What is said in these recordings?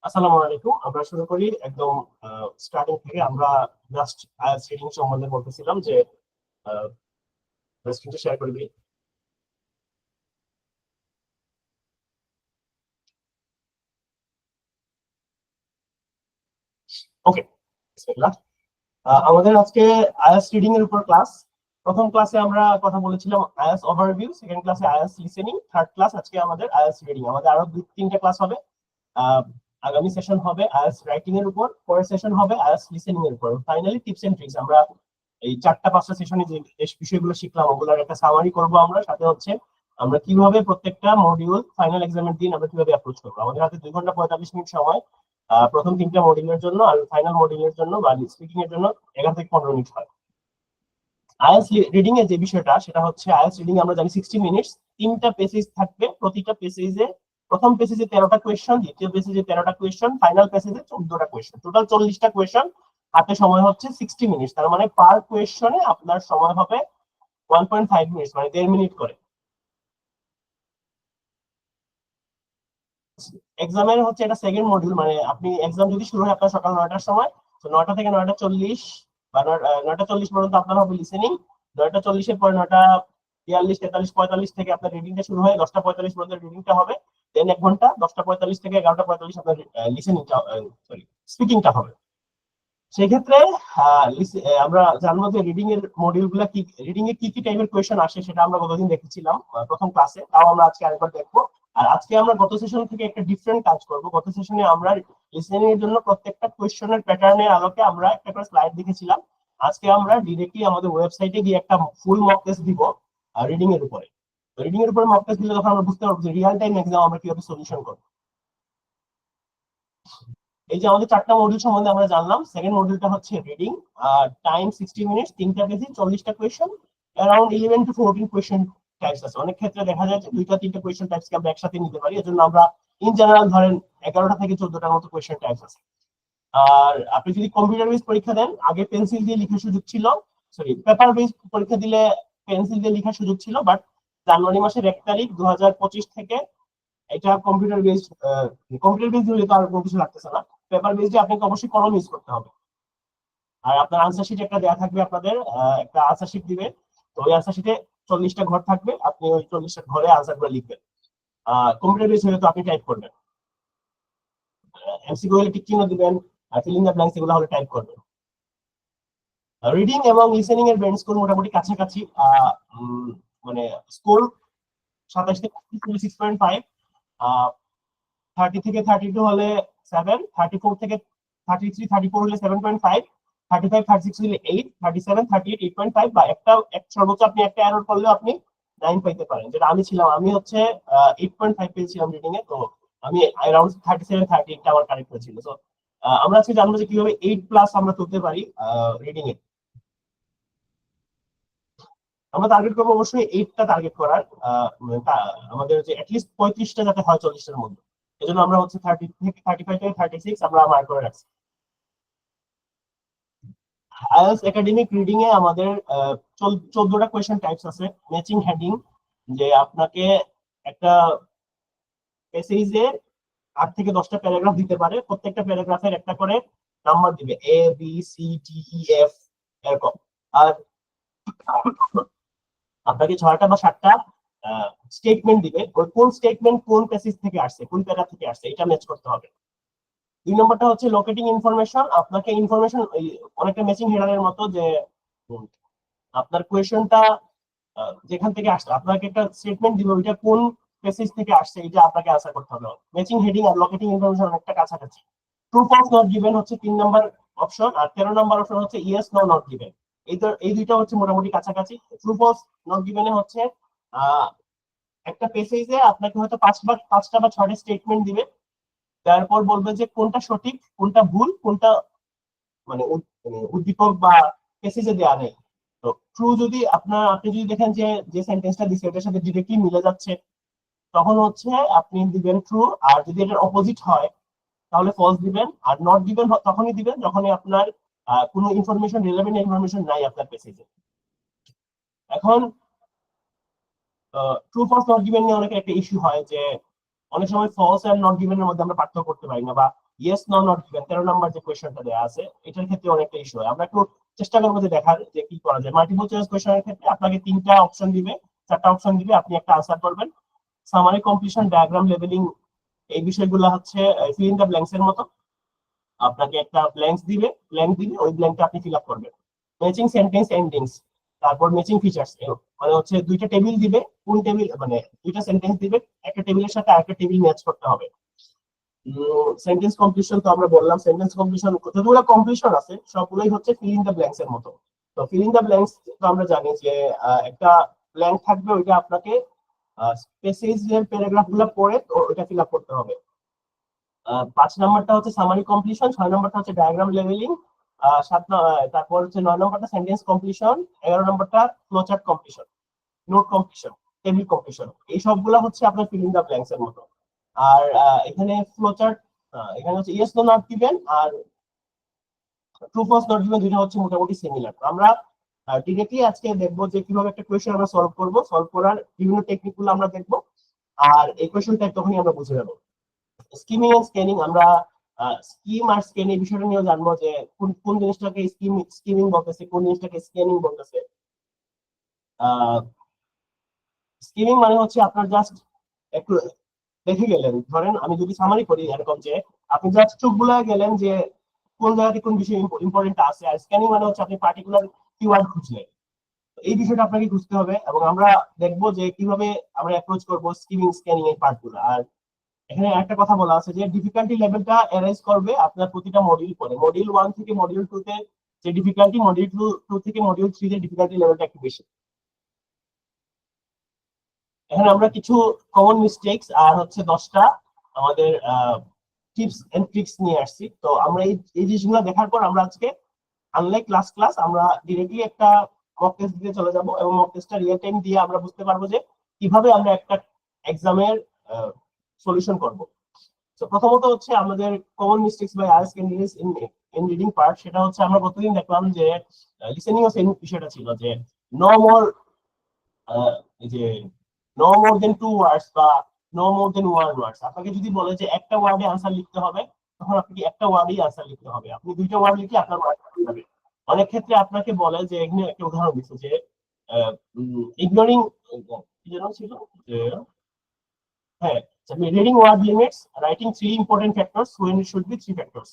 আসসালামু আলাইকুম। আমরা শুরু করি একদম স্টার্টিং থেকে। আমরা জাস্ট আইএলটিএস রিডিং সম্বন্ধে বলতেছিলাম যে স্ক্রিনটা শেয়ার করবি। ওকে, বিসমিল্লাহ। আমাদের আজকে আইএলটিএস রিডিং এর উপর ক্লাস। প্রথম ক্লাসে আমরা কথা বলেছিলাম আইএলটিএস ওভারভিউ, সেকেন্ড ক্লাসে আইএলটিএস লিসেনিং, থার্ড ক্লাস আজকে আমাদের আইএলটিএস রিডিং। আমাদের আরো তিনটা ক্লাস হবে। আহ, আগামী সেশন হবে আইএলটিএস রাইটিং এর উপর, পরের সেশন হবে আইএলটিএস লিসেনিং এর উপর, ফাইনালি টিপস এন্ড ট্রিক্স। আমরা এই চারটা পাঁচটা সেশনে যে বিষয়গুলো শিখলাম ওগুলোর একটা সামারি করব আমরা। সাথে হচ্ছে আমরা কিভাবে প্রত্যেকটা মডিউল ফাইনাল এক্সামের দিন আমরা কিভাবে অ্যাপ্রোচ করবো। আমাদের হাতে 2 ঘন্টা 45 মিনিট সময় প্রথম তিনটা মডিউলের জন্য, আর ফাইনাল মডিউলের জন্য বা স্পিকিং এর জন্য 11 থেকে 15 মিনিট হয়। আইএলটিএস রিডিং এর যে বিষয়টা সেটা হচ্ছে আইএলটিএস রিডিং আমরা জানি 60 মিনিটস। তিনটা পেসেজ থাকবে, প্রতিটা পেসেজে প্রথম পেসেজে 13টা কোয়েশ্চেন, দ্বিতীয় পেসেজে 13টা কোয়েশ্চেন, ফাইনাল পেসেজে 14টা কোয়েশ্চেন, টোটাল 40টা কোয়েশ্চেন। হাতে সময় হচ্ছে 60 মিনিট, তার মানে পার কোয়েশ্চনে আপনার সময় হবে 1.5 মিনিট, মানে 1.5 মিনিট করে। এক্সামের হচ্ছে এটা সেকেন্ড মডিউল, মানে আপনি এক্সাম যদি শুরু হয় আপনার সকাল 9টার সময়, তো 9টা থেকে 9টা 40 বা 9টা 40 পর্যন্ত আপনার হবে লিসেনিং। 9টা 40-এর পরে 9টা 42, 43, 45 থেকে আপনার রিডিংটা শুরু হয়। 10টা 45 পর্যন্ত রিডিংটা হবে, দেন 1 ঘন্টা 10টা 45 থেকে 11টা 45 আপনার লিসেনিংটা, সরি, স্পিকিংটা হবে। সেক্ষেত্রে আমরা জানবো যে রিডিং এর মডিউল গুলা কি, রিডিং এ কি কি টাইপের কোয়েশ্চেন আসে সেটা আমরা গতদিন দেখেছিলাম প্রথম ক্লাসে, তাও আমরা আজকে আরেকবার দেখবো। আর আজকে আমরা গত সেশন থেকে একটা ডিফারেন্ট কাজ করব। গত সেশনে আমরা লিসেনিং এর জন্য প্রত্যেকটা কোয়েশ্চেনের প্যাটার্নের আলোকে আমরা একটা করে স্লাইড দেখেছিলাম। আজকে আমরা ডিরেক্টলি আমাদের ওয়েবসাইটে গিয়ে একটা ফুল মক টেস্ট দিব রিডিং এর উপরে। রিডিং এর উপরে মক টেস্ট দিলে তখন আমরা বুঝতে পারবো যে রিয়েল টাইম এক্সাম আমরা কিভাবে সলিউশন করবো। এই যে আমাদের চারটা মডিউল সম্বন্ধে আমরা জানলাম। সেকেন্ড মডিউলটা হচ্ছে রিডিং, টাইম 60 মিনিট, তিনটা পেজে 40টা question, around 11 to 14 question types আছে। অনেক ক্ষেত্রে দেখা যায় যে দুইটা তিনটা কোয়েশ্চেন টাইপসকে আমরা একসাথে নিতে পারি, এজন্য আমরা ইন জেনারেল ধরেন 11টা থেকে 14টার মতো কোয়েশ্চেন টাইপস আছে। আর আপনি যদি কম্পিউটার বেস পরীক্ষা দেন, আগে পেন্সিল দিয়ে লেখার সুযোগ ছিল, সরি পেপার বেস পরীক্ষা দিলে পেন্সিল দিয়ে লেখার সুযোগ ছিল, বাট জানুয়ারি মাসের 1 তারিখ 2025 থেকে এটা কম্পিউটার বেসড। কম্পিউটার বেসড হলে তো আর কোনো কিছু লাগতেছে না, পেপার বেসড আপনাকে অবশ্যই কলম ইউজ করতে হবে। আর আপনার আনসার শিট একটা দেওয়া থাকবে, আপনাদের একটা আনসার শিট দিবে। তো ওই আনসার শিটে 40টা ঘর থাকবে, আপনি ওই 40টা ঘরে আনসার গুলো লিখবেন। কম্পিউটার বেসড হলে তো আপনি টাইপ করবেন, এমসিকিউ হলে টিক চিহ্ন দিবেন, আর ফিল ইন দ্য ব্ল্যাঙ্কস এগুলো হলে টাইপ করবেন। রিডিং এবং লিসেনিং এর ব্যান্ড স্কোর মোটামুটি কাছাকাছি। মানে স্কোর 27 থেকে 6.5, 30 থেকে 32 হলে 7, 34 থেকে 33 34 হলে 7.5, 35 36 হলে 8, 37 38 8.5, বা সর্বোচ্চ আপনি একটা এরর করলেও আপনি 9 পাইতে পারেন, যেটা আমি ছিলাম। আমি হচ্ছে 8.5 পেয়েছিলাম রিডিং এ। তো আমি অ্যারাউন্ড 37 38 আমার কারেক্ট হয়েছিল। তো আমরা আজকে জানবো যে কিভাবে 8+ আমরা তুলতে পারি রিডিং এ। আমরা টার্গেট করবো অবশ্যই 8টা টার্গেট করার। আমাদের যে অ্যাটলিস্ট 35টা যাতে হয় 40টার মধ্যে। এজন্য আমরা হচ্ছে 30 থেকে 35 থেকে 36 আমরা মার্ক করে রাখছি। আইএলটিএস একাডেমিক রিডিং এ আমাদের 14টা কোয়েশ্চেন টাইপস আছে। ম্যাচিং হেডিং, যে আপনাকে একটা প্যাসেজে 8 থেকে 10টা প্যারাগ্রাফ দিতে পারে, প্রত্যেকটা প্যারাগ্রাফের একটা করে নাম্বার দিবে, A B C D E F এরকম। আর আপনাকে 6টা বা 7টা স্টেটমেন্ট দিবে, ওই কোন স্টেটমেন্ট কোন প্যাসেজ থেকে আসছে, কোন প্যারা থেকে আসছে, এটা ম্যাচ করতে হবে। 2 নম্বরটা হচ্ছে লোকেটিং ইনফরমেশন। আপনাকে ইনফরমেশন অনেকটা ম্যাচিং হেডারের মতো, যে উম, আপনার কোয়েশনটা যেখান থেকে আসছে, আপনাকে একটা স্টেটমেন্ট দিবে, ওইটা কোন প্যাসেজ থেকে আসছে এটা আপনাকে আনসার করতে হবে। ম্যাচিং হেডিং আর লোকেটিং ইনফরমেশন অনেকটা কাছাকাছি। ট্রু ফলস নট গিভেন হচ্ছে 3 নম্বর অপশন, আর 13 নম্বর অপশন হচ্ছে ইয়েস নো নট গিভেন। এই দুইটা হচ্ছে মোটামুটি কাছাকাছি। ট্রু ফলস নট গিভেনে হচ্ছে আহ একটা পেসেজে আপনাকে হয়তো 5টা বা 6টা স্টেটমেন্ট দিবে, তারপর বলবে যে কোনটা সঠিক কোনটা ভুল কোনটা, মানে উদ্দীপক বা পেসেজে দেওয়া নেই। তো ট্রু যদি আপনি যদি দেখেন যে যে সেন্টেন্সটা দিচ্ছে ওটার সাথে ডিরেক্টলি মিলে যাচ্ছে, তখন হচ্ছে আপনি দিবেন ট্রু। আর যদি এটার অপোজিট হয় তাহলে ফলস দিবেন। আর নট দিবেন তখনই দিবেন যখনই আপনার কোনো ইনফরমেশন, রিলেভেন্ট ইনফরমেশন নাই আপনার পেসেজে। এখন ট্রু ফলস নট গিভেন নিয়ে অনেকের একটা ইস্যু হয়, যে অনেক সময় ফলস আর নট গিভেন এর মধ্যে আমরা পার্থক্য করতে পারি না, বা yes no not given 13 number যে কোশ্চেনটা দেয়া আছে এটার ক্ষেত্রে অনেকটা ইস্যু হয়। আমরা একটু চেষ্টা করবো যে দেখার যে কি করা যায়। মাল্টিপল চয়েস কোশ্চেনের ক্ষেত্রে আপনাকে 3টা অপশন দিবে, 4টা অপশন দিবে, আপনি একটা আনসার করবেন। সামারি কমপ্লিশন, ডায়াগ্রাম লেভেলিং, এই বিষয়গুলো হচ্ছে ফিল ইন দ্য ব্ল্যাঙ্কস এর মতো। আপনাকে একটা ব্ল্যাঙ্ক দিবে, ওই ব্ল্যাঙ্কটা আপনি ফিল আপ করবেন। ম্যাচিং সেন্টেন্স এন্ডিংস, তারপর ম্যাচিং ফিচার্স, মানে হচ্ছে দুইটা টেবিল দিবে, কোন টেবিল মানে দুইটা সেন্টেন্স দিবে, একটা টেবিলের সাথে আরেকটা টেবিল ম্যাচ করতে হবে। সেন্টেন্স কমপ্লিশন তো আমরা বললাম, সেন্টেন্স কমপ্লিশন যতগুলো কমপ্লিশন আছে সবগুলোই হচ্ছে ফিল ইন দ্য ব্ল্যাঙ্কস এর মতো। তো ফিল ইন দ্য ব্ল্যাঙ্কস তো আমরা জানি যে একটা ব্ল্যাঙ্ক থাকবে, ওইটা আপনাকে স্পেসিস এর প্যারাগ্রাফ গুলো পড়ে তো ওইটা ফিল আপ করতে হবে। 5 নাম্বারটা হচ্ছে সামারি কমপ্লিশন, 6 নাম্বারটা হচ্ছে ডায়াগ্রাম লেভেলিং, তারপর হচ্ছে 9 নাম্বারটা সেন্টেন্স কমপ্লিশন, 11 নাম্বারটা flowchart completion, note completion, table completion. এই সবগুলা হচ্ছে আপনার ফিল ইন দ্য ব্ল্যাঙ্কস এর মতো। আর এখানে ফ্লোচার্ট, এখানে হচ্ছে ইয়েস নো নট গিভেন আর ট্রু ফলস নট গিভেন, দুটো হচ্ছে মোটামুটি সিমিলার। আমরা ডিরেক্টলি আজকে দেখবো যে কিভাবে একটা কোয়েশ্চেন আমরা সলভ করব, সলভ করার বিভিন্ন টেকনিক গুলো আমরা দেখবো, আর এই কোয়েশ্চেনটা তখনই আমরা বুঝে যাবো। স্কিমিং এন্ড স্ক্যানিং, আমরা স্কিম আর স্ক্যান এই বিষয়টা নিয়ে জানবো যে কোন কোন জিনিসটাকে স্কিমিং বলতেছে, কোন জিনিসটাকে স্ক্যানিং বলতেছে। স্কিমিং মানে হচ্ছে আপনার জাস্ট একটু দেখে গেলেন, ধরেন আমি যদি সামারি করি এরকম যে আপনি জাস্ট চোখ বুলায় গেলেন যে কোন জায়গাতে কোন বিষয় ইম্পর্টেন্ট আছে। আর স্ক্যানিং মানে হচ্ছে আপনি পার্টিকুলার কিওয়ার্ড খুঁজলেন, এই বিষয়টা আপনাকে খুঁজতে হবে, এবং আমরা দেখবো যে কিভাবে আমরা অ্যাপ্রোচ করবো স্কিমিং স্ক্যানিং এর পার্টগুলো। আর এখানে একটা কথা বলা আছে যে ডিফিকাল্টি লেভেলটা অ্যারাইজ করবে আপনার প্রতিটা মডিউল পরে। মডিউল 1 থেকে মডিউল 2 তে যে ডিফিকাল্টি, মডিউল 2 থেকে মডিউল 3 তে ডিফিকাল্টি লেভেলটা একটু বেশি। এখানে আমরা কিছু কমন মিস্টেকস আর হচ্ছে 10টা আমাদের টিপস এন্ড ট্রিক্স নিয়ে আসছি। তো আমরা এই জিনিসগুলো দেখার পর আমরা আজকে আনলাইক লাস্ট ক্লাস আমরা ডিরেক্টলি একটা মক টেস্ট দিতে চলে যাব, এবং মক টেস্টটা রিয়েল টাইম দিয়ে আমরা বুঝতে পারবো যে কিভাবে আমরা একটা এক্সামের সলিউশন করব। তো প্রথমত হচ্ছে আমাদের common mistakes by IELTS candidates in reading part, সেটা হচ্ছে আমরা প্রতিদিন দেখলাম যে লিসেনিং ও সেম বিষয়টা ছিল যে নো মোর, এই যে নো মোর দেন 2 ওয়ার্ডস বা নো মোর দেন 1 ওয়ার্ডস। আপনাকে যদি বলে যে একটা ওয়ার্ডে আনসার লিখতে হবে, তখন আপনি একটা ওয়ার্ডেই আনসার লিখতে হবে। আপনি দুইটা ওয়ার্ড লিখে আপনার মার্ক হবে। অনেক ক্ষেত্রে আপনাকে বলে যে, এখানে একটা উদাহরণ দিচ্ছে যে ইগনোরিং, কি যেন ছিল যে, হ্যাঁ, reading word limits, writing 3 important factors when it should be 3 factors.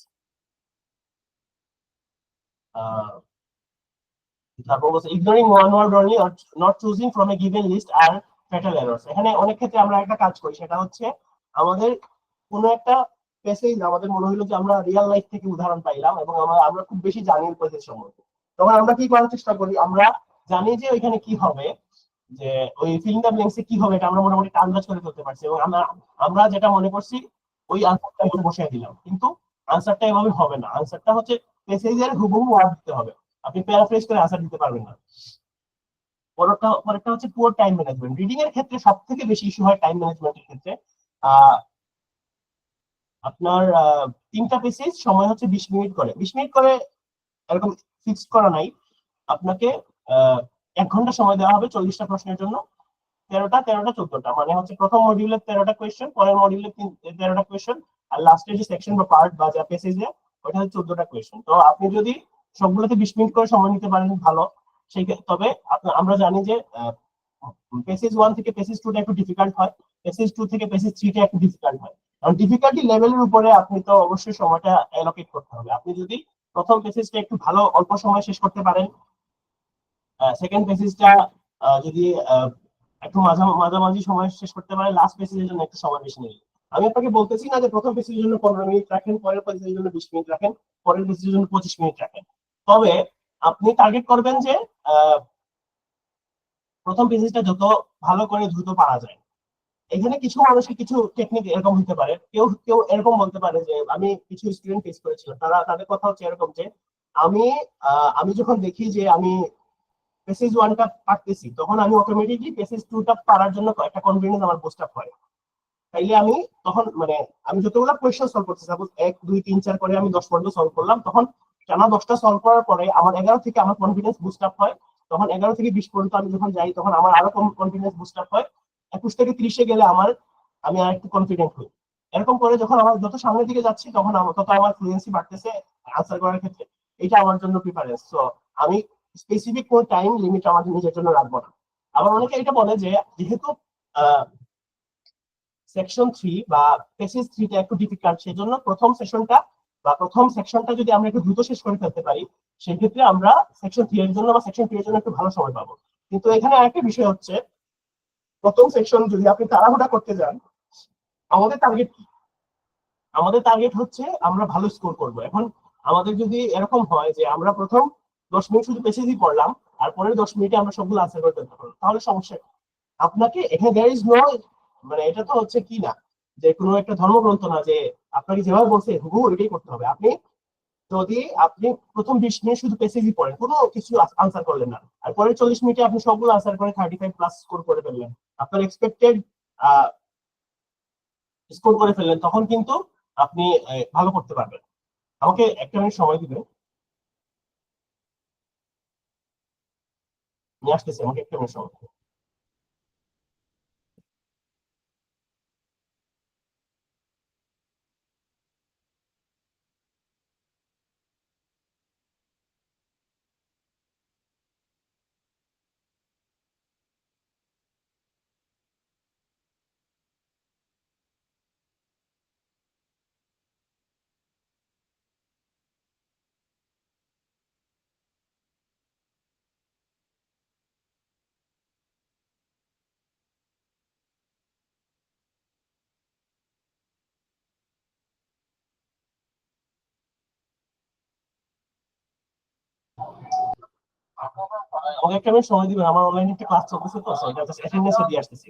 তারপর বলছে ignoring one word only or not choosing from a given list are fatal errors. এখানে অনেক ক্ষেত্রে আমরা একটা কাজ করি, সেটা হচ্ছে আমাদের কোনো একটা প্যাসেজ আমাদের মনে হলো যে আমরা রিয়েল লাইফ থেকে উদাহরণ পাইলাম, এবং আমরা খুব বেশি জানি ওই প্যাসেজ সম্পর্কে। তখন আমরা কি করার চেষ্টা করি, আমরা জানি যে ওইখানে কি হবে, যে ওই ফিল ইন দ্য ব্ল্যাঙ্কস এ কি হবে, এটা আমরা মোটামুটি আন্দাজ করে ফেলতে পারছি, এবং আমরা যেটা মনে করছি ওই আনসারটা এখানে বসিয়ে দিলাম। কিন্তু আনসারটা এভাবে হবে না, আনসারটা হচ্ছে প্যাসেজের হুবহু ওয়ার্ড দিতে হবে, আপনি প্যারাফ্রেজ করে আনসার দিতে পারবেন না। পরেরটা হচ্ছে পুয়ার টাইম ম্যানেজমেন্ট। রিডিং এর ক্ষেত্রে সবথেকে বেশি ইস্যু হয় টাইম ম্যানেজমেন্টের ক্ষেত্রে। আপনার 3টা পেসেজ সময় হচ্ছে 20 মিনিট করে, 20 মিনিট করে এরকম ফিক্সড করা নাই। আপনাকে 1 ঘন্টা সময় দেওয়া হবে 40টা প্রশ্নের জন্য, 13টা 14টা, মানে হচ্ছে প্রথম মডিউলের 13টা কোয়েশ্চেন, পরের মডিউলের 13টা কোয়েশ্চেন, আর লাস্টের যে সেকশন বা পার্ট বা যা পেসেজে ওটা হচ্ছে 14টা কোয়েশ্চেন। তো আপনি যদি সবগুলোতে 20 মিনিট করে সময় নিতে পারেন ভালো। সেই তবে আমরা জানি যে পেসেজ 1 থেকে পেসেজ 2 টা একটু ডিফিকাল্ট হয়, পেসেজ 2 থেকে পেসেজ 3 টা একটু ডিফিকাল্ট হয়। কারণ ডিফিকাল্টি লেভেলের উপরে আপনি তো অবশ্যই সময়টা অ্যালোকেট করতে হবে। আপনি যদি প্রথম পেসেজটা একটু ভালো অল্প সময় শেষ করতে পারেন, সেকেন্ড পেসেজটা যদি একটু মাঝামাঝি সময় শেষ করতে পারে, লাস্ট পেসেজের জন্য একটু সময় বেশি নেই। আমি আপনাকে বলতেছি না যে প্রথম পেসেজের জন্য 15 মিনিট রাখেন, পরের পেসেজের জন্য 20 মিনিট রাখেন, পরের পেসেজের জন্য 25 মিনিট রাখেন। তবে আপনি টার্গেট করবেন যে প্রথম পেসেজটা যত ভালো করে দ্রুত পারা যায়। এখানে কিছু মানুষের কিছু টেকনিক এরকম হতে পারে, কেউ কেউ এরকম বলতে পারে যে, আমি কিছু স্টুডেন্ট ফেস করেছিলাম, তাদের কথা হচ্ছে এরকম যে আমি আমি যখন দেখি যে আমি পেসেজ 1 টা পারতেছি, তখন আমি অটোমেটিকলি পেসেজ 2 টা পারার জন্য একটা কনফিডেন্স আমার বুস্ট আপ হয়। তাইলে আমি তখন মানে আমি যতগুলো কোয়েশ্চেন সলভ করছি, সাপোজ 1 2 3 4 করে আমি 10 পর্যন্ত সলভ করলাম, তখন টানা 10টা সলভ করার পরে আমার 11 থেকে আমার কনফিডেন্স বুস্ট আপ হয়। তখন 11 থেকে 20 পর্যন্ত আমি যখন যাই, তখন আমার আরো কনফিডেন্স বুস্ট আপ হয়। 21 থেকে 30 এ গেলে আমি আর একটু কনফিডেন্ট হই। এরকম করে যখন আমার যত সামনের দিকে যাচ্ছি তখন আমার তত আমার ফ্লুয়েন্সি বাড়তেছে আনসার করার ক্ষেত্রে। এটা আমার জন্য প্রিফারেন্স। তো আমি স্পেসিফিক কোন টাইম লিমিট আমার নিজের জন্য রাখবো না। আবার অনেকে এটা বলে যে যেহেতু সেকশন 3 বা পেসেজ 3 টা একটু ডিফিকাল্ট, সেজন্য প্রথম সেশনটা বা প্রথম সেকশনটা যদি আমরা একটু দ্রুত শেষ করে ফেলতে পারি, সেক্ষেত্রে আমরা সেকশন 3 এর জন্য বা সেকশন 2 এর জন্য একটু ভালো সময় পাবো। কিন্তু এখানে আরেকটা বিষয় হচ্ছে, প্রথম সেকশন যদি আপনি তাড়াহুড়া করতে যান, আমাদের টার্গেট কি? আমাদের টার্গেট হচ্ছে আমরা ভালো স্কোর করব। এখন আমাদের যদি এরকম হয় যে আমরা প্রথম 10 মিনিট শুধু পেসেজই পড়লাম আর পরের 10 মিনিটে আমরা সবগুলো আনসার করতে পারবো, তাহলে সমস্যা কি? আপনাকে এখানে দেয়ার ইজ নো, মানে এটা তো হচ্ছে কি না যে কোনো একটা ধর্মগ্রন্থ না যে আপনাকে যেভাবে বলছে হুবহু এটাই করতে হবে। আপনি যদি আপনি প্রথম 20 মিনিট শুধু পেসেজই পড়েন, কোনো কিছু আনসার করলেন না, আর পরের 40 মিনিটে আপনি সবগুলো আনসার করে 35+ স্কোর করে ফেললেন, আপনার এক্সপেক্টেড স্কোর করে ফেললেন, তখন কিন্তু আপনি ভালো করতে পারবেন। আমাকে একটা মিনিট সময় দিবেন, নিয়ে আসতেছি, আমাকে একটা মিনিট সময় দিবেন। আমাকে একটা মিনিট সময় দিবেন, আমার অনলাইনে একটা ক্লাস চলতেছে, তো এটা জাস্ট অ্যাটেন্ডেন্সটা দিয়ে আসতেছি।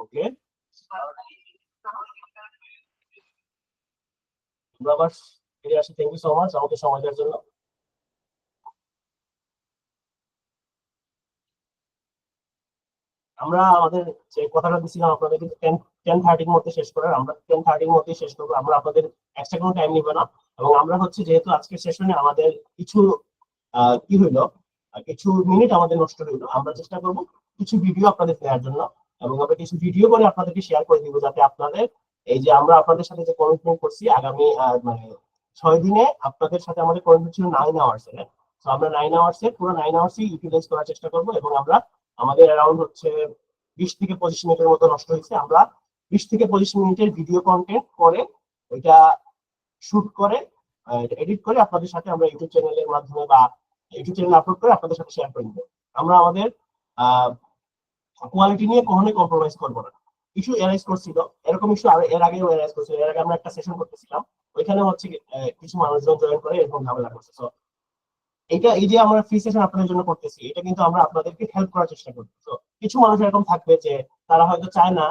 ওকে, আমরা আবার ফিরে আসি। থ্যাংক ইউ সো মাচ আমাকে সময় দেওয়ার জন্য। আমরা আমাদের যে কথাটা দিচ্ছিলাম আপনাদেরকে 10:30-র মধ্যে শেষ করার, আমরা 10:30-র মধ্যে শেষ করবো। আমরা আপনাদের এক্সট্রা কোনো টাইম নিব না। এবং আমরা হচ্ছে যেহেতু আজকের সেশনে আমাদের কিছু কি হইলো, কিছু মিনিট আমাদের নষ্ট হইলো, আমরা চেষ্টা করব কিছু ভিডিও আপনাদের দেওয়ার জন্য। এবং আমরা কিছু ভিডিও করে আপনাদেরকে শেয়ার করে দিব, যাতে আপনাদের এই যে আমরা আপনাদের সাথে যে কমিটমেন্ট করছি আগামী মানে 6 দিনে আপনাদের সাথে আমাদের কমিটমেন্ট ছিল 9 আওয়ার্স এর। তো আমরা 9 আওয়ার্স এর পুরো 9 আওয়ার্সই ইউটিলাইজ করার চেষ্টা করব। এবং আমরা আমাদের অ্যারাউন্ড হচ্ছে 20 থেকে 25 মিনিটের মতো নষ্ট হয়েছে। আমরা 20 থেকে 25 মিনিটের ভিডিও কন্টেন্ট করে ওইটা শুট করে এডিট করে আপনাদের সাথে আমরা ইউটিউব চ্যানেলের মাধ্যমে বা ইউটিউব চ্যানেলে আপলোড করে আপনাদের সাথে শেয়ার করে দিব। আমরা আমাদের কোয়ালিটি নিয়ে কখনোই কম্প্রোমাইজ করবো না। ইস্যু এরাইজ করছিল, এরকম ইস্যু এর আগেও এরাইজ করছিল। এর আগে আমরা একটা সেশন করতেছিলাম, ওইখানে হচ্ছে কিছু মানুষজন জয়েন করে এরকম ঝামেলা করছে। তো এটা এই যে আমরা ফ্রি সেশন আপনাদের জন্য করতেছি, এটা কিন্তু আমরা আপনাদেরকে হেল্প করার চেষ্টা করছি। তো কিছু মানুষ এরকম থাকবে যে তারা হয়তো চায় না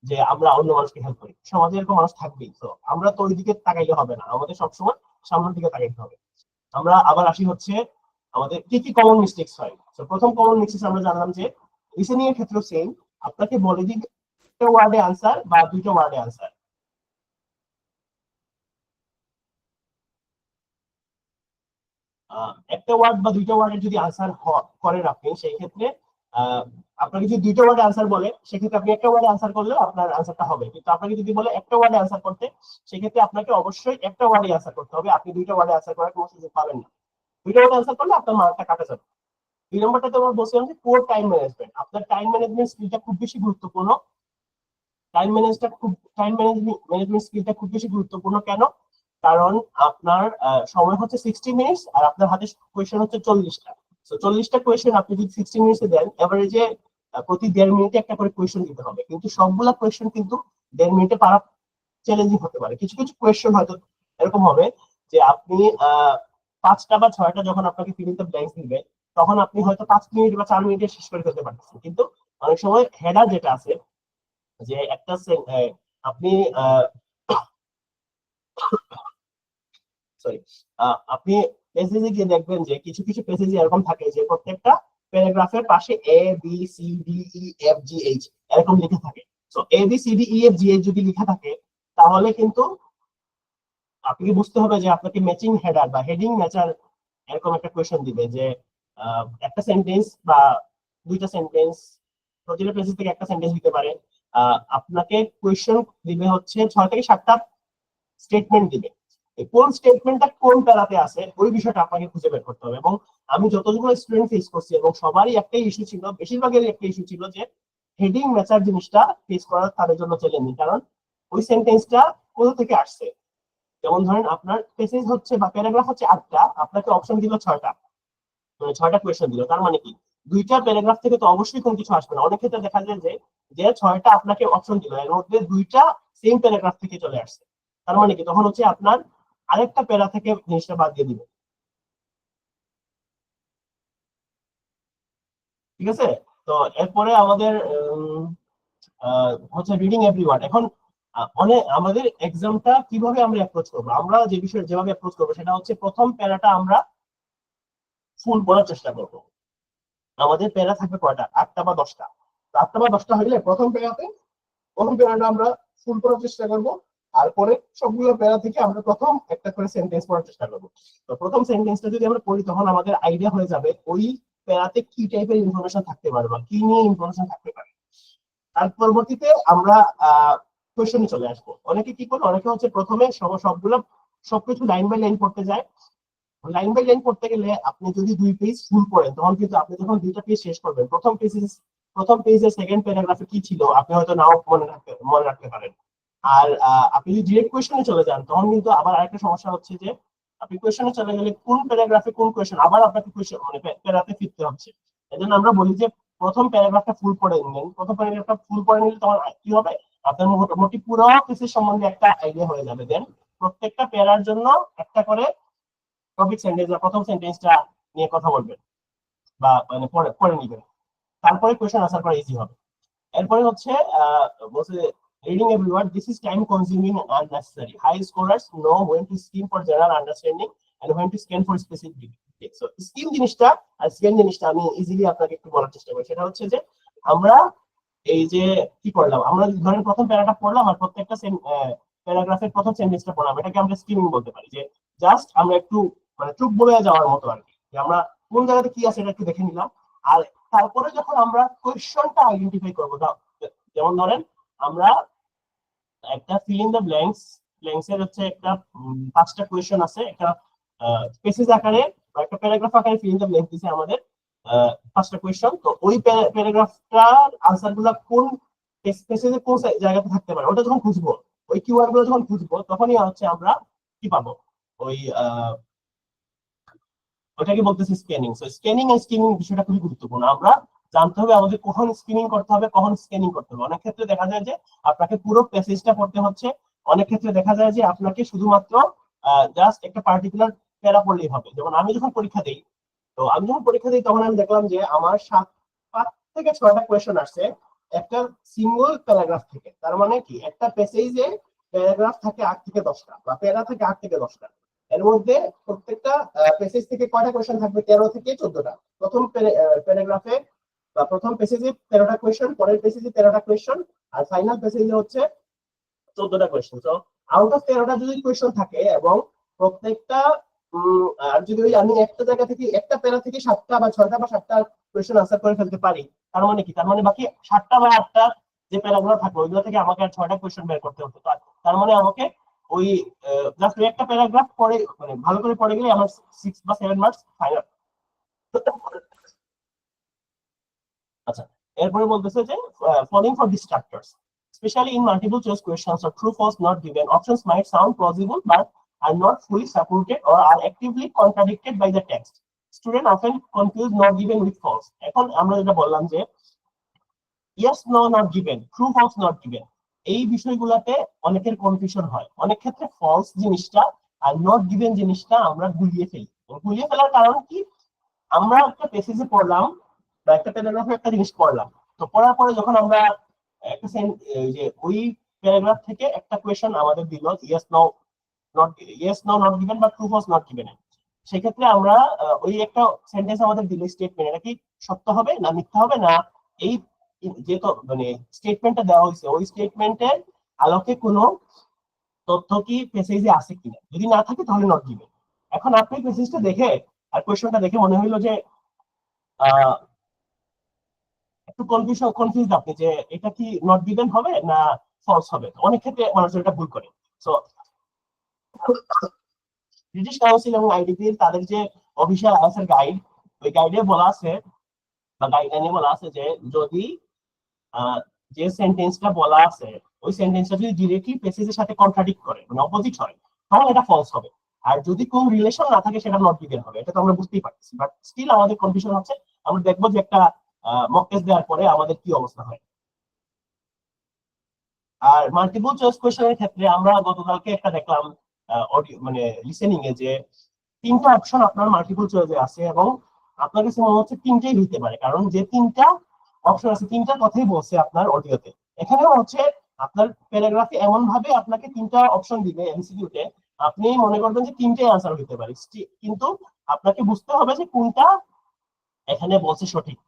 যে আমরা অন্য মানুষকে হেল্প করি, সমাজে এরকম মানুষ থাকবেই। তো আমরা তো ওই দিকে তাকাইলে হবে না, আমাদের সবসময় সামনের দিকে তাকাইতে হবে। আমরা আবার আসি হচ্ছে আমাদের কি কি কমন মিস্টেকস হয়। তো প্রথম কমন মিস্টেকস আমরা জানলাম যে লিসেনিং এর ক্ষেত্রে সেম, আপনাকে বলে দিবে একটা ওয়ার্ডে আনসার বা দুইটা ওয়ার্ডে আনসার। একটা ওয়ার্ড বা দুইটা ওয়ার্ডের যদি আনসার করেন আপনি, সেই ক্ষেত্রে আপনাকে যদি দুইটা ওয়ার্ডে আনসার বলে, সেক্ষেত্রে আপনি একটা ওয়ার্ডে আনসার করলে আপনার আনসারটা হবে। কিন্তু আপনাকে যদি বলে একটা ওয়ার্ডে আনসার করতে, সেক্ষেত্রে আপনাকে অবশ্যই একটা ওয়ার্ডে আনসার করতে হবে। আপনি দুইটা ওয়ার্ডে আনসার করার কোনো সুযোগ পাবেন না। দুইটা ওয়ার্ডে আনসার করলে আপনার মার্কটা কাটা যাবে। 2 নম্বরটা তো আমরা বলছিলাম যে পুয়ার টাইম ম্যানেজমেন্ট। আপনার টাইম ম্যানেজমেন্ট স্কিলটা খুব বেশি গুরুত্বপূর্ণ। টাইম ম্যানেজমেন্ট স্কিলটা খুব বেশি গুরুত্বপূর্ণ। কেন? কারণ আপনার সময় হচ্ছে 60 মিনিটস, আর আপনার হাতে কোয়েশ্চেন হচ্ছে 40টা। তো 40টা কোয়েশ্চেন আপনি যদি 60 মিনিটসে দেন, এভারেজে প্রতি 1.5 মিনিটে একটা করে কোয়েশ্চেন দিতে হবে। কিন্তু সবগুলা কোয়েশ্চেন কিন্তু 1.5 মিনিটে পারা চ্যালেঞ্জিং হতে পারে। কিছু কিছু কোয়েশ্চেন হয়তো এরকম হবে যে আপনি 5টা বা 6টা যখন আপনাকে ফিলিংতে ব্ল্যাঙ্কস দিবে, তখন আপনি হয়তো 5 মিনিট বা 4 মিনিটে শেষ করে ফেলতে পারতেছেন। কিন্তু অনেক সময় হেডার যেটা আছে, যে একটা আপনি সরি আপনি পেজে গিয়ে দেখবেন যে কিছু কিছু পেজে এরকম থাকে যে প্রত্যেকটা প্যারাগ্রাফের পাশে ABCDEFGH এরকম লেখা থাকে। তো ABCDEFGH যদি লেখা থাকে, তাহলে কিন্তু আপনাকে বুঝতে হবে যে আপনাকে ম্যাচিং হেডার বা হেডিং ম্যাচার এরকম একটা কোয়েশ্চেন দিবে, যে একটা সেন্টেন্স বা দুইটা সেন্টেন্স, প্রতিটা পেজ থেকে একটা সেন্টেন্স দিতে পারে। আপনাকে কোয়েশ্চেন দিবে হচ্ছে 6 থেকে 7টা স্টেটমেন্ট দিবে। কোন স্টেটমেন্টটা কোন প্যারাতে আছে ওই বিষয়টা আপনাকে খুঁজে বের করতে হবে। এবং আমি যতগুলো স্টুডেন্ট ফেস করছি, এবং সবারই একটাই ইস্যু ছিল, বেশিরভাগেরই একটা ইস্যু ছিল, যে হেডিং ম্যাচার জিনিসটা ফেস করা তাদের জন্য চ্যালেঞ্জিং। কারণ ওই সেন্টেন্সটা কোথা থেকে আসছে। যেমন ধরেন আপনার পেসেজ হচ্ছে বা প্যারাগ্রাফ হচ্ছে 8টা, আপনাকে অপশন দিল 6টা, মানে 6টা কোয়েশ্চেন দিল। তার মানে কি দুইটা প্যারাগ্রাফ থেকে তো অবশ্যই কোনো কিছু আসবে না। অনেক ক্ষেত্রে দেখা যায় যে যে 6টা আপনাকে অপশন দিল, এর মধ্যে দুইটা সেম প্যারাগ্রাফ থেকে চলে আসছে। তার মানে কি তখন হচ্ছে আপনার আরেকটা প্যারা থেকে জিনিসটা বাদ দিয়ে দিবে। ঠিক আছে? তো এরপরে আমাদের হচ্ছে রিডিং এভরি ওয়ার্ড। এখন অনেক আমাদের এক্সামটা কিভাবে আমরা অ্যাপ্রোচ করবো, আমরা যে বিষয়ে যেভাবে অ্যাপ্রোচ করবো সেটা হচ্ছে প্রথম প্যারাটা আমরা ফুল পড়ার চেষ্টা করবো। আমাদের প্যারা থাকবে কয়টা, 8টা বা 10টা। 8টা বা 10টা হইলে প্রথম প্যারাটা আমরা ফুল পড়ার চেষ্টা করবো। আর পরে সবগুলো প্যারা থেকে আমরা প্রথম একটা করে সেন্টেন্স পড়ার চেষ্টা করবো। তো প্রথম সেন্টেন্সটা যদি আমরা পড়ি, তখন আমাদের আইডিয়া হয়ে যাবে ওই প্যারাতে কি টাইপের ইনফরমেশন থাকতে পারে বা কি নিয়ে ইনফরমেশন থাকতে পারে। তার পরবর্তীতে আমরা কোয়েশ্চেনে চলে আসবো। অনেকে কি করে, অনেকে হচ্ছে প্রথমে সবগুলো সবকিছু লাইন বাই লাইন পড়তে যায়। লাইন বাই লাইন পড়তে গেলে আপনি যদি 2 পেজ ফুল পড়েন, তখন কিন্তু আপনি যখন 2টা পেজ শেষ করবেন, প্রথম পেজের সেকেন্ড প্যারাগ্রাফে কি ছিল আপনি হয়তো নাও মনে রাখতে পারেন। আর আপনি যদি ডিরেক্ট কোয়েশ্চনে চলে যান, তখন কিন্তু আবার আরেকটা সমস্যা হচ্ছে যে আপনি কোয়েশ্চনে চলে গেলে কোন প্যারাগ্রাফে কোন কোয়েশ্চেন আবার আপনাকে কোয়েশ্চেন মানে প্যারাতে ফিরতে হচ্ছে। এজন্য আমরা বলি যে প্রথম প্যারাগ্রাফটা ফুল পড়ে নিন। প্রথম প্যারাগ্রাফটা ফুল পড়ে নিলে তখন কি হবে, আপনার মোটামুটি পুরো পেজের সম্বন্ধে একটা আইডিয়া হয়ে যাবে। দেন প্রত্যেকটা প্যারার জন্য একটা করে টপিক সেন্টেন্স বা প্রথম সেন্টেন্সটা নিয়ে কথা বলবেন বা মানে পড়ে পড়ে নিবেন। তারপরে কোয়েশ্চেন আনসার করা ইজি হবে। এরপরে হচ্ছে বলছে reading every word, this is time consuming and unnecessary. High scorers know when to skim for general understanding and when to scan for specific details. So skim জিনিসটা আর স্ক্যান জিনিসটা আমি easily আপনাকে একটু বলার চেষ্টা করি। সেটা হচ্ছে যে আমরা এই যে কি করলাম, আমরা ধরেন প্রথম প্যারাটা পড়লাম আর প্রত্যেকটা প্যারাগ্রাফের প্রথম সেন্টেন্সটা পড়লাম, এটাকে আমরা স্কিমিং বলতে পারি। যে জাস্ট আমরা একটু মানে চুপ বলে যাওয়ার মতো আর কি, যে আমরা কোন জায়গাতে কি আছে এটা একটু দেখে নিলাম। আর তারপরে যখন আমরা কোয়েশ্চনটা আইডেন্টিফাই করবো, যেমন ধরেন আমরা একটা ফিল ইন দ্য ব্ল্যাঙ্কস এর হচ্ছে একটা 5টা কোয়েশ্চন আছে, একটা পেসেজ আকারে বা একটা প্যারাগ্রাফ আকারে ফিল ইন দ্য ব্ল্যাঙ্কস দিছে আমাদের 5টা কোয়েশ্চন। তো ওই প্যারাগ্রাফটার আনসার গুলা কোন পেসেজে কোন জায়গাতে থাকতে পারে ওটা যখন খুঁজবো, ওই কিওয়ার্ড গুলো যখন খুঁজবো, তখনই হচ্ছে আমরা কি পাবো, ওই ওটাকে বলতেছি স্ক্যানিং। সো স্ক্যানিং আর স্কিমিং বিষয়টা খুবই গুরুত্বপূর্ণ। আমরা জানতে হবে আমাদের কখন স্ক্রিনিং করতে হবে, কখন স্ক্যানিং করতে হবে। অনেক ক্ষেত্রে দেখা যায় যে আপনাকে পুরো প্যাসেজটা পড়তে হচ্ছে, অনেক ক্ষেত্রে দেখা যায় যে আপনাকে শুধুমাত্র জাস্ট একটা পার্টিকুলার প্যারা পড়লেই হবে। যেমন আমি যখন পরীক্ষা দিই, তখন আমি দেখলাম যে আমার 5 থেকে 6টা কোয়েশ্চন আসছে একটা সিঙ্গল প্যারাগ্রাফ থেকে। তার মানে কি, একটা প্যাসেজে প্যারাগ্রাফ থাকে 8 থেকে 10টা বা প্যারা থাকে 8 থেকে 10টা। এর মধ্যে প্রত্যেকটা প্যাসেজ থেকে কয়টা কোয়েশ্চন থাকবে, 13 থেকে 14টা। প্রথম প্যারাগ্রাফে বা প্রথম প্যাসেজে 13টা কোয়েশ্চন, পরের প্যাসেজে 13টা কোয়েশ্চন, আর ফাইনাল প্যাসেজে হচ্ছে 14টা কোয়েশ্চন। তো আউট অফ 13টা যদি কোয়েশ্চন থাকে এবং প্রত্যেকটা আর যদি আমি একটা জায়গা থেকে একটা প্যারা থেকে 7টা বা 6টা বা 7টা কোয়েশ্চন আনসার করে ফেলতে পারি, তার মানে কি, তার মানে বাকি 7টা বা 8টা যে প্যারাগুলো থাকবে ওইগুলো থেকে আমাকে আর 6টা কোয়েশ্চন বের করতে হতো। তার মানে আমাকে ওই জাস্ট একটা প্যারাগ্রাফ পড়ে মানে ভালো করে পড়ে গেলে আমার 6 বা 7 মার্কস ফাইনাল। আচ্ছা, এরপরে বলতেছে যে following for distractors, especially in multiple choice questions or true false not given, options might sound plausible but are not fully supported or are actively contradicted by the text. Students often confuse not given with false. এখন আমরা যেটা বললাম যে yes no not given, true false not given, এই বিষয়গুলোতে অনেকের confusion হয়। অনেক ক্ষেত্রে ফলস জিনিসটা আর নট গিভেন জিনিসটা আমরা গুলিয়ে ফেলি। গুলিয়ে ফেলার কারণ কি, আমরা একটা পেসেজে পড়লাম বা একটা প্যারাগ্রাফে একটা জিনিস পড়লাম, তো পড়ার পরে যখন আমরা একটা যে ওই প্যারাগ্রাফ থেকে একটা কোয়েশ্চন আমাদের দিল ইয়েস নো নট গিভেন বা ট্রু ফলস নট গিভেন, সেক্ষেত্রে আমরা ওই একটা সেন্টেন্স আমাদের দিল স্টেটমেন্ট, এটা কি সত্য হবে না মিথ্যা হবে, না এই যে মানে স্টেটমেন্টটা দেওয়া হয়েছে ওই স্টেটমেন্টের আলোকে কোনো তথ্য কি পেসেজে আছে কিনা, যদি না থাকে তাহলে নট গিভেন। এখন আপনি পেসেজটা দেখে আর কোয়েশ্চনটা দেখে মনে হইলো যে একটু কনফিউজ আপনি যে এটা কি নট গিভেন হবে না ফলস হবে। অনেক ক্ষেত্রে মানুষ এটা ভুল করে। সো ব্রিটিশ কাউন্সিল এবং আইডিপি তাদের যে অফিসিয়াল আনসার গাইড, ওই গাইডে বলা আছে বা গাইডলাইনে বলা আছে যে যদি যে সেন্টেন্সটা বলা আছে ওই সেন্টেন্সটা যদি ডিরেক্টলি পেসেজের সাথে কন্ট্রাডিক্ট করে মানে অপোজিট হয়, তাহলে এটা ফলস হবে। আর যদি কোন রিলেশন না থাকে সেটা নট গিভেন হবে। এটা তো আমরা বুঝতেই পারছি, বাট স্টিল আমাদের কনফিউশন হচ্ছে। আমরা দেখবো যে একটা মক টেস্ট দেওয়ার পরে আমাদের কি অবস্থা হয়। আর মাল্টিপল চয়েস কোয়েশ্চেনের ক্ষেত্রে আমরা গতকালকে একটা দেখলাম অডিও মানে লিসেনিং এ যে 3টা অপশন আপনার মাল্টিপল চয়েসে আছে এবং আপনার কাছে মনে হচ্ছে 3টাই হইতে পারে, কারণ যে 3টা অপশন আছে 3টা কথাই বলছে আপনার অডিওতে। এখানেও হচ্ছে আপনার প্যারাগ্রাফে এমন ভাবে আপনাকে 3টা অপশন দিবে এমসিকিউতে, আপনি মনে করবেন যে 3টাই আনসার হইতে পারে, কিন্তু আপনাকে বুঝতে হবে যে কোনটা এখানে বলছে সঠিক।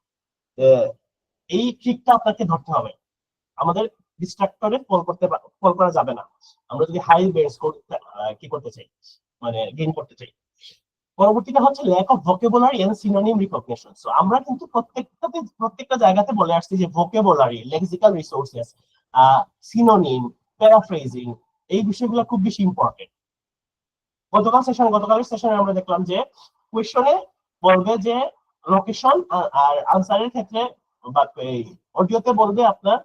এই ট্রিকটা আপনাকে ধরতে হবে। আমাদের ডিস্ট্রাক্টরে ফল করা যাবে না আমরা যদি হাই বেস কি করতে চাই, মানে গেইন করতে চাই। পরবর্তীটা হচ্ছে lack of vocabulary and synonym recognition. So আমরা কিন্তু প্রত্যেকটা জায়গাতে বলে আসছি যে vocabulary, lexical resources, synonym, paraphrasing, এই বিষয়গুলো খুব বেশি ইম্পর্টেন্ট। গতকালের সেশনে আমরা দেখলাম যে কোয়েশ্চনে বলবে যে লোকেশন, আর আনসারের ক্ষেত্রে বা অডিওতে বলবে আপনার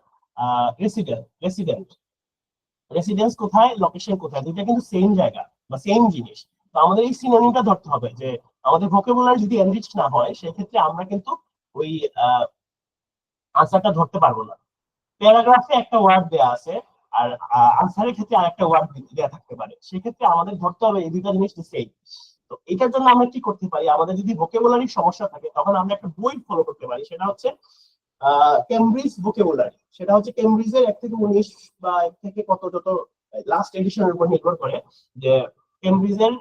রেসিডেন্স কোথায়, লোকেশন কোথায়, দুইটা কিন্তু সেম জায়গা বা সেম জিনিস। তো আমাদের এই সিনোনিমটা ধরতে হবে যে আমাদের ভোকাবুলারি যদি এনরিচ না হয় সেক্ষেত্রে আমরা কিন্তু ওই আনসারটা ধরতে পারবো না। প্যারাগ্রাফে একটা ওয়ার্ড দেয়া আছে আর আনসারের ক্ষেত্রে আরেকটা ওয়ার্ড দেয়া থাকতে পারে, সেক্ষেত্রে আমাদের ধরতে হবে এই দুইটা জিনিস সেম। তো এটার জন্য আমরা কি করতে পারি, আমাদের যদি ভোকাবুলারির সমস্যা থাকে তখন আমরা একটা বই ফলো করতে পারি, সেটা হচ্ছে কেমব্রিজ ভোকাবুলারি, সেটা হচ্ছে কেমব্রিজের 1 থেকে 19 বা 1 থেকে কত যত লাস্ট এডিশনের উপর নির্ভর করে, যে কেমব্রিজের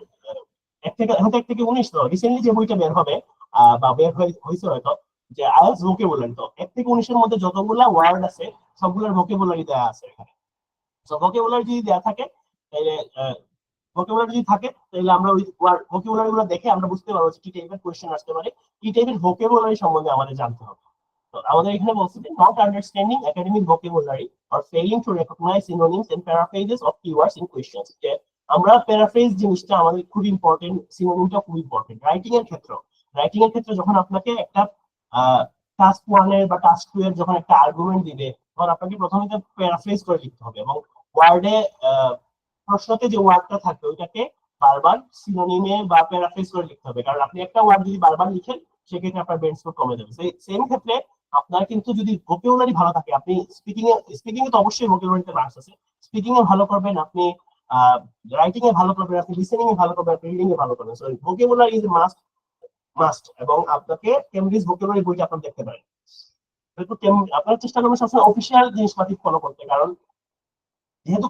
1 থেকে এখন তো 1 থেকে 19 তো রিসেন্টলি যে বইটা বের হবে বা বের হয়েছে হয়তো, যে আইএলটিএস ভোকাবুলারি, তো 1 থেকে 19 এর মধ্যে যতগুলা ওয়ার্ড আছে সবগুলোর ভোকাবুলারি দেওয়া আছে এখানে। তো ভোকাবুলারি যদি দেওয়া থাকে তাহলে ভোকাবুলারি যদি থাকে তাহলে আমরা ওই ভোকাবুলারি গুলো দেখে আমরা বুঝতে পারবো যে কি টাইপের কোশ্চেন আসতে পারে, কি টাইপের ভোকাবুলারি সম্বন্ধে আমাদের জানতে হবে। তো আমাদের এখানে বলছে যে not understanding academic vocabulary or failing to recognise synonyms and paraphrases of keywords in questions, যে আমরা প্যারাফ্রেজ জিনিসটা আমাদের খুব ইম্পর্টেন্ট, সিনোনিমটা খুব ইম্পর্টেন্ট রাইটিং এর ক্ষেত্রে যখন আপনাকে একটা টাস্ক 1 এর বা টাস্ক 2 এর যখন একটা আর্গুমেন্ট দিবে, তখন আপনাকে প্রথমে প্যারাফ্রেজ করে লিখতে হবে, এবং ওয়ার্ডে প্রশ্নতে যে ওয়ার্ডটা থাকবে ওইটাকে বারবার সিনোনিমে বা প্যারাফ্রেজ করে লিখতে হবে, কারণ আপনি একটা ওয়ার্ড যদি বারবার লিখেন সেক্ষেত্রে আপনার ব্রেন স্কোর কমে যাবে। সেম ক্ষেত্রে আপনার কিন্তু যদি ভোকাবুলারি ভালো থাকে, আপনি স্পিকিং এ তো অবশ্যই ভোকাবুলারিতে মার্কস আছে, স্পিকিং এ ভালো করবেন আপনি, রাইটিং এ ভালো করবেন আপনি, লিসেনিং এ ভালো করবেন আপনি, রিডিং এ ভালো করবেন। সো ভোকাবুলারি ইজ মাস্ট, এবং আপনাকে কেমব্রিজ ভোকাবুলারি বইটা আপনারা দেখতে পারেন। কিন্তু আপনারা চেষ্টা করবেন সবসময় অফিসিয়াল জিনিসপাতি ফলো করতে, কারণ যেহেতু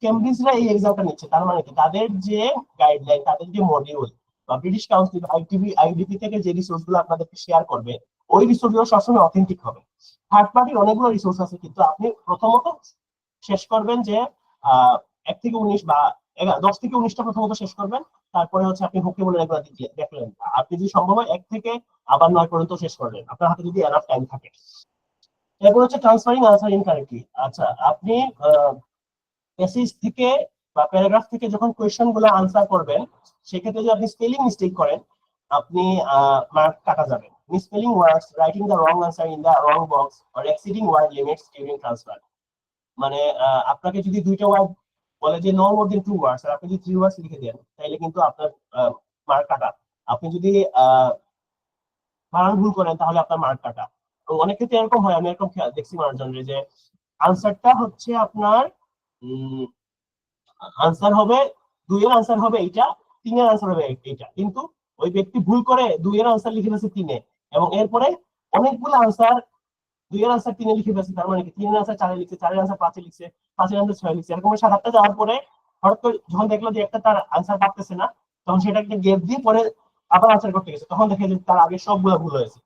কেমব্রিজরা এই এক্সামটা নিচ্ছে, তার মানে কি তাদের যে গাইডলাইন, তাদের যে মডিউল বা ব্রিটিশ কাউন্সিল আইডিপি থেকে যে রিসোর্স গুলো আপনাদেরকে শেয়ার করবে, ওই রিসোর্স গুলো সবসময় অথেন্টিক হবে। থার্ড পার্টির অনেকগুলো রিসোর্স আছে, কিন্তু আপনি প্রথমত শেষ করবেন যে 1 থেকে 19 বা 10 থেকে 19টা প্রথমত শেষ করবেন, তারপরে হচ্ছে আপনি ভোকাবুলারি এগুলো দেখলেন, আপনি যদি সম্ভব হয় 1 থেকে আবার 9 পর্যন্ত শেষ করবেন, আপনার হাতে যদি এনাফ টাইম থাকে। এরপর হচ্ছে ট্রান্সফারিং আনসার ইনকারেক্টলি। আচ্ছা, আপনি প্যাসেজ থেকে বা প্যারাগ্রাফ থেকে যখন কোয়েশ্চেন গুলো আনসার করবেন, সেক্ষেত্রে যদি আপনি স্পেলিং মিস্টেক করেন, আপনি মার্ক কাটা যাবে। Misspelling words, writing the wrong answer in the wrong box, or exceeding word limits during transfer. মানে আপনাকে যদি দুইটা ওয়ার্ড বলে যে নো মোর দেন 2 ওয়ার্ডস, আর আপনি যদি 3 ওয়ার্ডস লিখে দেন, তাহলে কিন্তু আপনার মার্ক কাটা। আপনি যদি বানান ভুল করেন তাহলে আপনার মার্ক কাটা। অনেক ক্ষেত্রে এরকম হয়, আমি এরকম দেখছি মানুষজনের, যে আনসারটা হচ্ছে আপনার আনসার হবে 2 এর আনসার হবে এইটা, 3 এর আনসার হবে এইটা, কিন্তু ওই ব্যক্তি ভুল করে 2 এর আনসার লিখে ফেলছে 3 এ, এবং এরপরে অনেকগুলো আনসার 2 এর আনসার 3 এ লিখে ফেলছে, তার মানে কি 3 এর আনসার 4 এ লিখছে, 4 এর আনসার 5 এ লিখছে, 5 এর আনসার 6 এ লিখছে, এরকম 7-8টা যাওয়ার পরে হঠাৎ করে যখন দেখলো যে একটা তার আনসার পারতেছে না, তখন সেটা একটা গ্যাপ দিয়ে পরে আবার আনসার করতে গেছে, তখন দেখে যে তার আগে সবগুলো ভুল হয়েছে,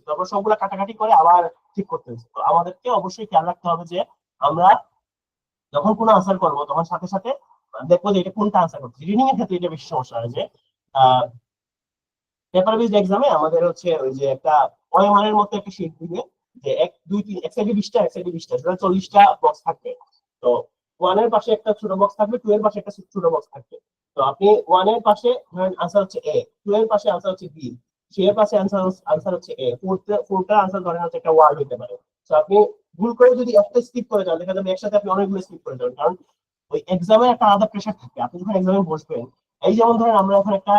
তারপর সবগুলো কাটাকাটি করে আবার ঠিক করতে হয়েছে। তো আমাদেরকে অবশ্যই খেয়াল রাখতে হবে যে আমরা যখন কোনো আনসার করবো তখন সাথে সাথে দেখবো যে এটা কোনটা আনসার করছে। রিডিং এর ক্ষেত্রে এটা বেশি সমস্যা হয়, যে পেপার বেসড এক্সামে আমাদের হচ্ছে ওই যে একটা ওএমআর মতো একটা শীট দিবে, যে 1 2 3 এক সাইডে 20টা এক সাইডে 20টা, সেটা 40টা বক্স থাকবে। তো 1 এর পাশে একটা ছোট বক্স থাকবে, 2 এর পাশে একটা ছোট বক্স থাকবে। তো আপনি 1 এর পাশে ধরেন আনসার হচ্ছে এ, 2 এর পাশে আনসার হচ্ছে বি, 3 এর পাশে আনসার হচ্ছে এ, 4টা আনসার ধরেন হচ্ছে একটা ওয়ার্ড হতে পারে। তো আপনি ভুল করে যদি একটা স্কিপ করে যান, দেখা যাবে একসাথে আপনি অনেকগুলো স্কিপ করে যাবেন, কারণ ওই এক্সামের একটা আলাদা প্রেশার থাকে। আপনি যখন এক্সামে বসবেন, এই যেমন ধরেন আমরা এখন একটা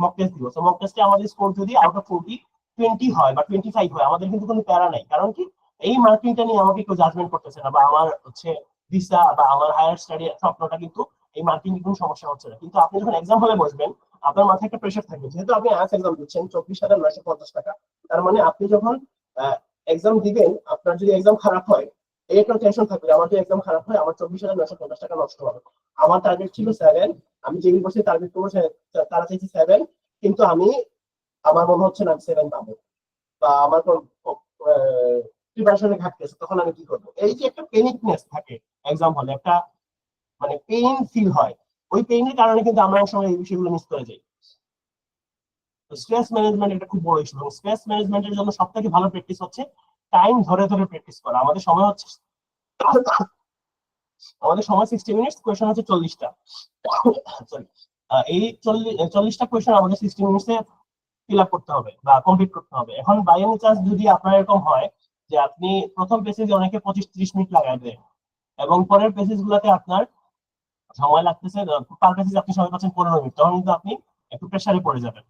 মক টেস্ট দিব, তো মক টেস্টে আমাদের স্কোর যদি আউট অফ 40 20 হয় বা 25 হয়, আমাদের কিন্তু কোনো প্যারা নাই, কারণ কি এই মার্কিংটা নিয়ে আমাকে কেউ জাজমেন্ট করতেছে না, বা আমার হচ্ছে ভিসা বা আমার হায়ার স্টাডি স্বপ্নটা কিন্তু এই মার্কিং কোনো সমস্যা হচ্ছে না। কিন্তু আপনি যখন এক্সাম হলে বসবেন, আপনার মাথায় একটা প্রেশার থাকবে, যেহেতু আপনি আইএলটিএস এক্সাম দিচ্ছেন 24,950 টাকা, তার মানে আপনি যখন এক্সাম দিবেন, আপনার যদি এক্সাম খারাপ হয়, এই একটা টেনশন থাকবে, আমার যদি এক্সাম খারাপ হয় আমার 24,950 টাকা নষ্ট হবে। আমার টার্গেট ছিল 7, আমি যে বসে টার্গেট করবো তারা চাইছে 7, কিন্তু আমি আমার মনে হচ্ছে না আমি 7 পাবো, বা আমার প্রিপারেশনে ঘাটতি আছে, তখন আমি কি করবো? এই যে একটা প্যানিকনেস থাকে এক্সাম হলে, একটা মানে পেইন ফিল হয়, ওই পেইনের কারণে কিন্তু আমরা সময় এই বিষয়গুলো মিস করে যাই। স্ট্রেস ম্যানেজমেন্ট এটা খুব বড় ইস্যু, এবং স্ট্রেস ম্যানেজমেন্টের জন্য সব থেকে ভালো প্র্যাকটিস হচ্ছে টাইম ধরে ধরে প্র্যাকটিস করা। আমাদের সময় 60 মিনিট, কোয়েশ্চেন হচ্ছে 40টা। সরি, এই 40টা কোয়েশ্চেন আমাদের 60 মিনিটসে ফিল আপ করতে হবে বা কমপ্লিট করতে হবে। এখন বাই এনি চান্স যদি আপনার এরকম হয় যে আপনি প্রথম পেজে অনেকে 25-30 মিনিট লাগাবে, এবং পরের পেজেস গুলোতে আপনার সময় লাগতেছে, পার পেজে আপনি সময় পাচ্ছেন 15 মিনিট, তখন কিন্তু আপনি একটু প্রেসারে পড়ে যাবেন।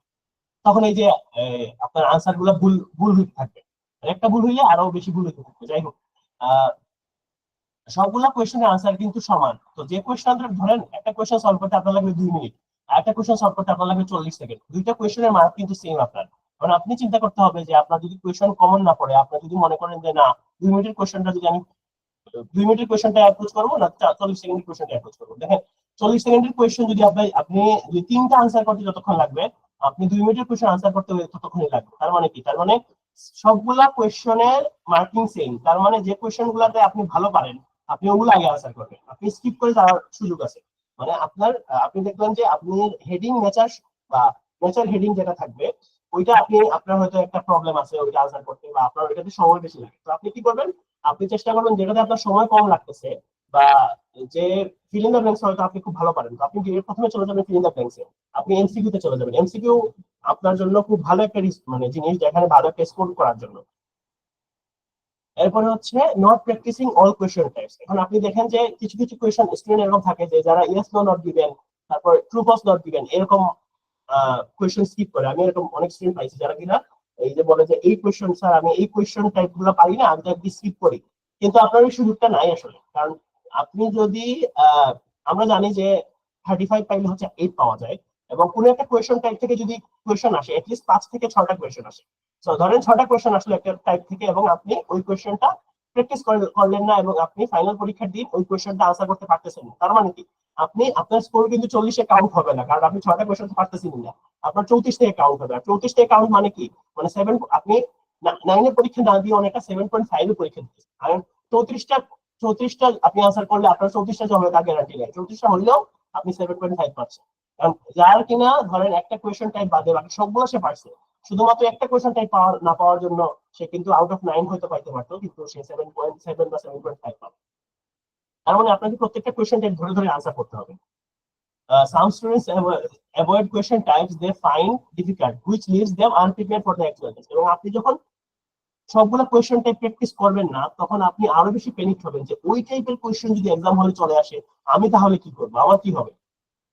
তখন এই যে আপনার আনসার গুলো ভুল ভুল হইতে থাকবে, একটা ভুল হইলে আরো বেশি ভুল হইতে থাকবে। যাই হোক, সবগুলা কোয়েশ্চেনের আনসার কিন্তু সমান। তো যে কোয়েশ্চেন ধরেন একটা কোয়েশ্চেন সলভ করতে আপনার লাগবে 2 মিনিট, আর একটা কোয়েশ্চেন সলভ করতে আপনার লাগবে 40 সেকেন্ড, দুইটা কোয়েশ্চেনের মার্ক কিন্তু সেম আপনার, কারণ আপনি চিন্তা করতে হবে যে আপনার যদি কোয়েশ্চন কমন না পড়ে, আপনি যদি মনে করেন যে না 2 মিনিটের কোয়েশ্চনটা যদি আমি 2 মিনিটের কোয়েশ্চনটা অ্যাপ্রোচ করবো না 40 সেকেন্ডের কোয়েশ্চনটা অ্যাপ্রোচ করবো, দেখেন 40 সেকেন্ডের কোয়েশ্চন যদি আপনি যদি 3টা আনসার করতে যতক্ষণ লাগবে, আপনি 2 মিনিটের কোয়েশ্চন আনসার করতে ততক্ষণই লাগবে। তার মানে কি? তার মানে সবগুলা কোয়েশ্চনের মার্কিং সেম। তার মানে যে কোয়েশ্চন গুলাতে আপনি ভালো পারেন আপনি ওগুলো আগে আনসার করবেন, আপনি স্কিপ করে যাওয়ার সুযোগ আছে। মানে আপনি দেখবেন যে আপনি হেডিং নেচার বা নেচার হেডিং যেটা থাকবে ওইটা আপনার হয়তো একটা প্রবলেম আছে ওইটা আনসার করতে, বা আপনার ওইটাতে সময় বেশি লাগে। তো আপনি কি করবেন? আপনি চেষ্টা করবেন যেটাতে আপনার সময় কম লাগতেছে বা যে ফিল ইন দ্য ব্ল্যাঙ্কস হয়তো আপনি খুব ভালো পারেন, তো আপনি প্রথমে চলে যাবেন ফিল ইন দ্য ব্ল্যাঙ্কস এ, আপনি এমসিকিউ তে চলে যাবেন। এমসিকিউ আপনার জন্য খুব ভালো একটা মানে জিনিস যেখানে ভালো একটা স্কোর করার জন্য। এরপরে হচ্ছে not practising all question types. এখন আপনি দেখেন যে কিছু কিছু কোয়েশ্চন স্টুডেন্ট এরকম থাকে যে যারা ইয়েস নো নট দিবেন, তারপর ট্রু ফলস নট দিবেন, এরকম কোয়েশ্চন স্কিপ করে। আমি এরকম অনেক স্টুডেন্ট পাইছি যারা কিনা এই যে বলে যে এই কোয়েশ্চন স্যার আমি এই কোয়েশ্চন টাইপ গুলো পারি না, আমি তো একটু স্কিপ করি। কিন্তু আপনার এই সুযোগটা নাই আসলে, কারণ আপনি যদি আমরা জানি যে 35 পাইলে হচ্ছে 8 পাওয়া যায়, এবং কোনো একটা কোয়েশ্চন টাইপ থেকে যদি কোয়েশ্চন আসে এটলিস্ট 5 থেকে 6টা কোয়েশ্চন আসে। তো ধরেন 6টা কোয়েশ্চন আসলে একটা টাইপ থেকে, এবং আপনি ওই কোয়েশ্চনটা প্র্যাকটিস করলেন না, এবং আপনি ফাইনাল পরীক্ষার দিন ওই কোয়েশ্চনটা আনসার করতে পারতেছেন না। তার মানে কি? আপনার স্কোর কিন্তু 40-এ কাউন্ট হবে না, কারণ আপনি 6টা কোয়েশ্চন পারতেছেন না। আপনার 34 থেকে কাউন্ট হবে। আর 34 থেকে কাউন্ট মানে কি? মানে 7, আপনি 9 এর পরীক্ষা না দিয়ে অনেকটা 7.5 এর পরীক্ষা দিচ্ছেন। কারণ 34টা 34টা আপনি আনসার করলে আপনার 34টা যে হবে তা গ্যারান্টি নেই। 34টা হলেও আপনি 7.5 পাচ্ছেন। কারণ যার কিনা ধরেন একটা কোয়েশ্চন টাইপ বাদে বাকি সবগুলো সে পারছে, শুধুমাত্র একটা কোয়েশ্চন টাইপ না পাওয়ার জন্য সে কিন্তু আউট অফ 9 হয়তো পাইতে পারতো, কিন্তু সে 7.7 বা 7.5 পাবে। তার মানে আপনাকে প্রত্যেকটা কোয়েশ্চন টাইপ ধরে ধরে আনসার করতে হবে। Some students avoid question types they find difficult, which leaves them unprepared for the actual test. এবং আপনি যখন সবগুলো কোয়েশ্চন টাইপ প্র্যাকটিস করবেন না, তখন আপনি আরো বেশি প্যানিক হবেন যে ওই টাইপের কোয়েশ্চন যদি এক্সাম হলে চলে আসে আমি তাহলে কি করবো, আমার কি হবে।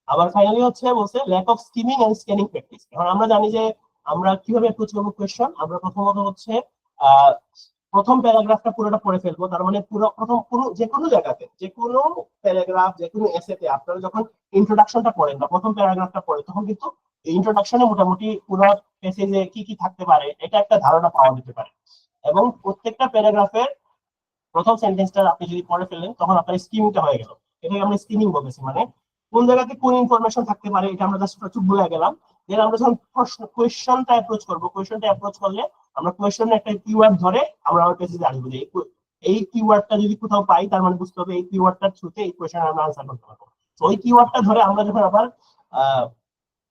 আবার ফাইনালি হচ্ছে বলছে lack of skimming and scanning practice. এখন আমরা জানি যে আমরা কিভাবে অ্যাপ্রোচ করবো কোয়েশ্চন। আমরা প্রথমত হচ্ছে আহ প্রথম প্যারাগ্রাফটা পুরোটা পড়ে ফেলবো। তার মানে পুরো যে কোনো জায়গাতে যে কোনো প্যারাগ্রাফ যে কোনো এসেতে আপনারা যখন ইন্ট্রোডাকশনটা পড়েন বা প্রথম প্যারাগ্রাফটা পড়েন, তখন কিন্তু ইন্ট্রোডাকশনে মোটামুটি পুরো পেসেজে কি কি থাকতে পারে এটা একটা ধারণা পাওয়া যেতে পারে। এবং প্রত্যেকটা প্যারাগ্রাফের প্রথম সেন্টেন্সটা আপনি যদি পড়ে ফেলেন তখন আপনার স্কিমিংটা হয়ে গেল। এটাকে আমরা স্কিমিং বলতেছি। মানে কোন জায়গাতে কোন ইনফরমেশন থাকতে পারে এটা আমরা জাস্ট চুপ বলে গেলাম। দেন আমরা যখন কোয়েশ্চনটা অ্যাপ্রোচ করবো, কোয়েশ্চনটা অ্যাপ্রোচ করলে আমরা কোয়েশ্চনের একটা কিওয়ার্ড ধরে আমরা আমার পেজে আসবো যে এই কিওয়ার্ডটা যদি কোথাও পাই তার মানে বুঝতে হবে এই কিওয়ার্ডটার থ্রুতে এই কোয়েশ্চেন আমরা আনসার করতে পারবো। তো ওই কিওয়ার্ডটা ধরে আমরা যখন আবার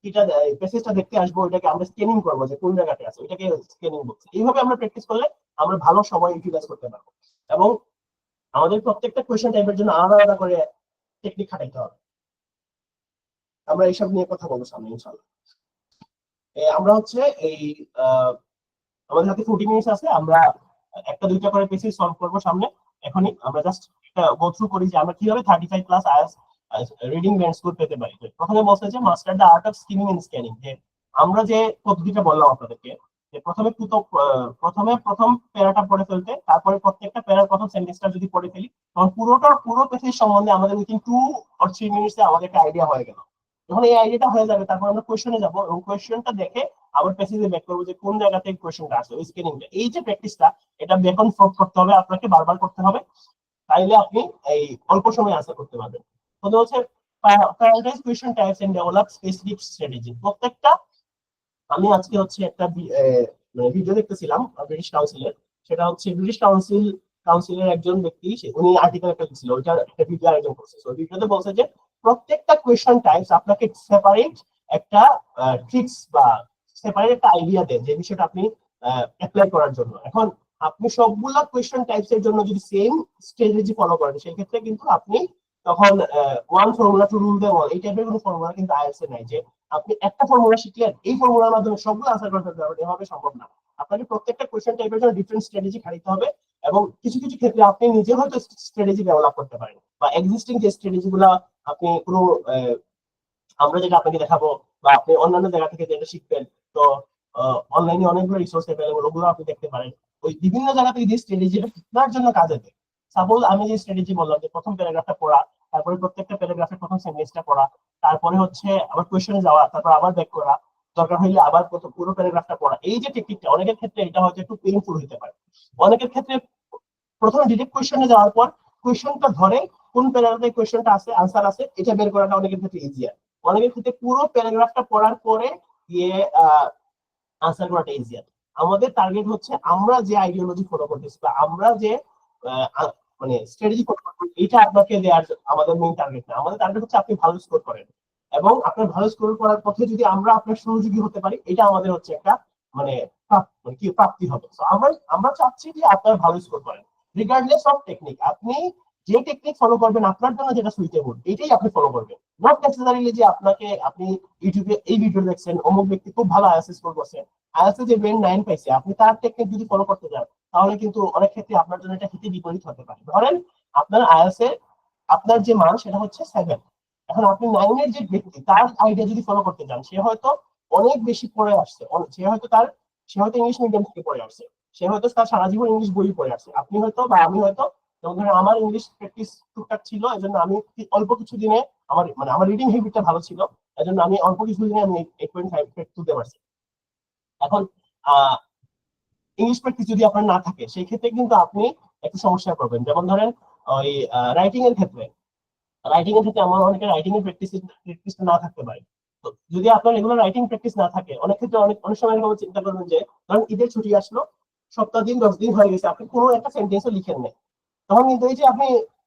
এটা পেসেজটা দেখতে আসবো, ওইটাকে আমরা স্ক্যানিং করবো যে কোন জায়গাতে আছে, ওইটাকে স্ক্যানিং বলছে। এইভাবে আমরা প্র্যাকটিস করলে আমরা ভালো সময় ইউটিলাইজ করতে পারবো। এবং আমাদের প্রত্যেকটা কোয়েশ্চেন টাইপের জন্য আলাদা আলাদা করে টেকনিক খাটাইতে হবে। আমরা এইসব নিয়ে কথা বলবো সামনে ইনশাআল্লাহ। আমরা হচ্ছে এই আমাদের হাতে 40 মিনিটস আছে, আমরা একটা দুইটা করে পেসেজ সলভ করবো সামনে। এখনই আমরা জাস্ট একটা গো থ্রু করি যে আমরা কিভাবে 35 plus IELTS reading band score পেতে পারি। প্রথমে বলছে যে master the art of skimming and scanning. যে আমরা যে পদ্ধতিটা বললাম আপনাদেরকে, যে প্রথমে প্রথম প্যারাটা পড়ে ফেলতে, তারপরে প্রত্যেকটা প্যারার প্রথম সেন্টেন্সটা যদি পড়ে ফেলি তখন পুরো পেসেজ সম্বন্ধে আমাদের উইথিন 2 or 3 মিনিটসে আমাদের একটা আইডিয়া হয়ে গেল। যখন এই আইডিয়াটা হয়ে যাবে তারপর আমরা কোয়েশ্চনে যাবো, এবং কোয়েশ্চনটা দেখে আবার প্যাসেজে ব্যাক করবো যে কোন জায়গা থেকে কোয়েশ্চনটা আসছে, ওই স্ক্যানিংটা। এই যে প্র্যাকটিসটা, এটা ব্যাক অন ফোর্থ করতে হবে, আপনাকে বারবার করতে হবে, তাইলে আপনি এই অল্প সময়ে আনসার করতে পারবেন। তো হচ্ছে prioritise question types and develop specific strategy. প্রত্যেকটা আমি আজকে হচ্ছে একটা ভিডিও দেখতেছিলাম ব্রিটিশ কাউন্সিলের। সেটা হচ্ছে ব্রিটিশ কাউন্সিলের একজন ব্যক্তি, উনি আর্টিকেল একটা লিখছিল, ওইটা একটা ভিডিও আয়োজন করছে। তো ভিডিওতে বলছে যে প্রত্যেকটা কোয়েশ্চন টাইপস আপনাকে সেপারেট একটা ট্রিক্স বা সেপারেট একটা আইডিয়া দেয় যে বিষয়টা আপনি অ্যাপ্লাই করার জন্য। এখন আপনি সবগুলা কোয়েশ্চন টাইপস এর জন্য যদি সেম স্ট্র্যাটেজি ফলো করেন, সেই ক্ষেত্রে কিন্তু আপনি তখন ওয়ান ফর্মুলা টু রুল দেওয়া এই টাইপের কোনো ফর্মুলা কিন্তু আইএলটিএস এ নাই যে আপনি একটা ফর্মুলা শিখলেন এই ফর্মুলার মাধ্যমে সবগুলো আনসার করতে পারবেন, এভাবে সম্ভব না। আপনাকে প্রত্যেকটা কোয়েশ্চন টাইপের জন্য ডিফারেন্ট স্ট্র্যাটেজি খাটাতে হবে, এবং কিছু কিছু ক্ষেত্রে আপনি নিজে হয়তো স্ট্র্যাটেজি ডেভেলপ করতে পারেন, বা এক্সিস্টিং যে স্ট্র্যাটেজি গুলা আপনি কোনো আমরা যেটা আপনাকে দেখাবো বা আপনি অন্যান্য জায়গা থেকে যেটা শিখবেন, তো অনলাইনে অনেকগুলো রিসোর্স অ্যাভেলেবল, ওগুলো আপনি দেখতে পারেন। ওই বিভিন্ন জায়গা থেকে যে স্ট্র্যাটেজি আপনার জন্য কাজে দেয়। সাপোজ আমি যে স্ট্র্যাটেজি বললাম যে প্রথম প্যারাগ্রাফটা পড়া, তারপরে প্রত্যেকটা প্যারাগ্রাফের প্রথম সেন্টেন্সটা পড়া, তারপরে হচ্ছে আবার কোয়েশ্চনে যাওয়া, তারপর আবার ব্যাক করা, দরকার হইলে আবার পুরো প্যারাগ্রাফটা পড়া, এই যে টেকনিকটা অনেকের ক্ষেত্রে এটা হয়তো একটু পেইনফুল হতে পারে। অনেকের ক্ষেত্রে প্রথমে ডিরেক্ট কোয়েশ্চনে যাওয়ার পর কোয়েশ্চনটা ধরে কোন প্যারাগ্রাফে কোয়েশ্চনটা আছে, আনসার আছে, এটা বের করাটা অনেকের ক্ষেত্রে ইজিয়ার। অনেকের ক্ষেত্রে পুরো প্যারাগ্রাফটা পড়ার পরে গিয়ে আনসার করাটা ইজিয়ার। আমাদের টার্গেট হচ্ছে আমরা যে আইডিওলজি ফলো করতেছি বা আমরা যে মানে স্ট্র্যাটেজি ফলো করতেছি, এটা আপনাকে দেওয়ার আমাদের মেইন টার্গেট না। আমাদের টার্গেট হচ্ছে আপনি ভালো স্কোর করেন, এবং আপনার ভালো স্কোর করার পথে যদি আমরা আপনার সহযোগী হতে পারি, এটা আমাদের হচ্ছে একটা মানে কি প্রাপ্তি হবে। আমরা চাচ্ছি যে আপনার ভালো স্কোর করেন রিগার্ডলেস অফ টেকনিক। আপনি যে টেকনিক ফলো করবেন আপনার জন্য যেটা সুইটেবল, এটাই আপনি ফলো করবেন। নট নেসেসারিলি যে আপনি ইউটিউবে এই ভিডিও দেখছেন অমুক ব্যক্তি খুব ভালো আইএলটিএস স্কোর করছে, আইএলটিএস যে ব্রেন 9 পাইছে, আপনি তার টেকনিক যদি ফলো করতে যান তাহলে কিন্তু অনেক ক্ষেত্রে আপনার জন্য এটা হিতে বিপরীত হতে পারে। ধরেন আপনার আইএলটিএস এর আপনার যে মান সেটা হচ্ছে 7, এখন আপনি 9 এর যে ব্যক্তি তার আইডিয়া যদি ফলো করতে যান, সে হয়তো অনেক বেশি পড়ে আসছে, সে হয়তো ইংলিশ মিডিয়াম থেকে পড়ে আসছে, সে হয়তো তার সারা জীবন ইংলিশ বই পড়ে আসছে। আপনি হয়তো বা আমি হয়তো, যেমন ধরেন আমার ইংলিশ প্র্যাকটিস টুকটাক ছিল, এজন্য আমি অল্প কিছু দিনে আমার রিডিং হ্যাবিটটা ভালো ছিল, এজন্য আমি অল্প কিছু দিনে আমি 8.5 তুলতে পারছি। এখন ইংলিশ প্র্যাকটিস যদি আপনার না থাকে, সেই ক্ষেত্রে কিন্তু আপনি একটু সমস্যা করবেন। যেমন ধরেন ওই রাইটিং এর ক্ষেত্রে আমার অনেকের রাইটিং এর প্র্যাকটিস না থাকতে পারে। তো যদি আপনার রেগুলার রাইটিং প্র্যাকটিস না থাকে, অনেক ক্ষেত্রে অনেক সময় এরকম চিন্তা করবেন যে ধরেন ঈদের ছুটি আসলো, সপ্তাহ দিন 10 দিন হয়ে গেছে, আপনি কোনো একটা সেন্টেন্সও লিখেন নেই, তখন কিন্তু এই যে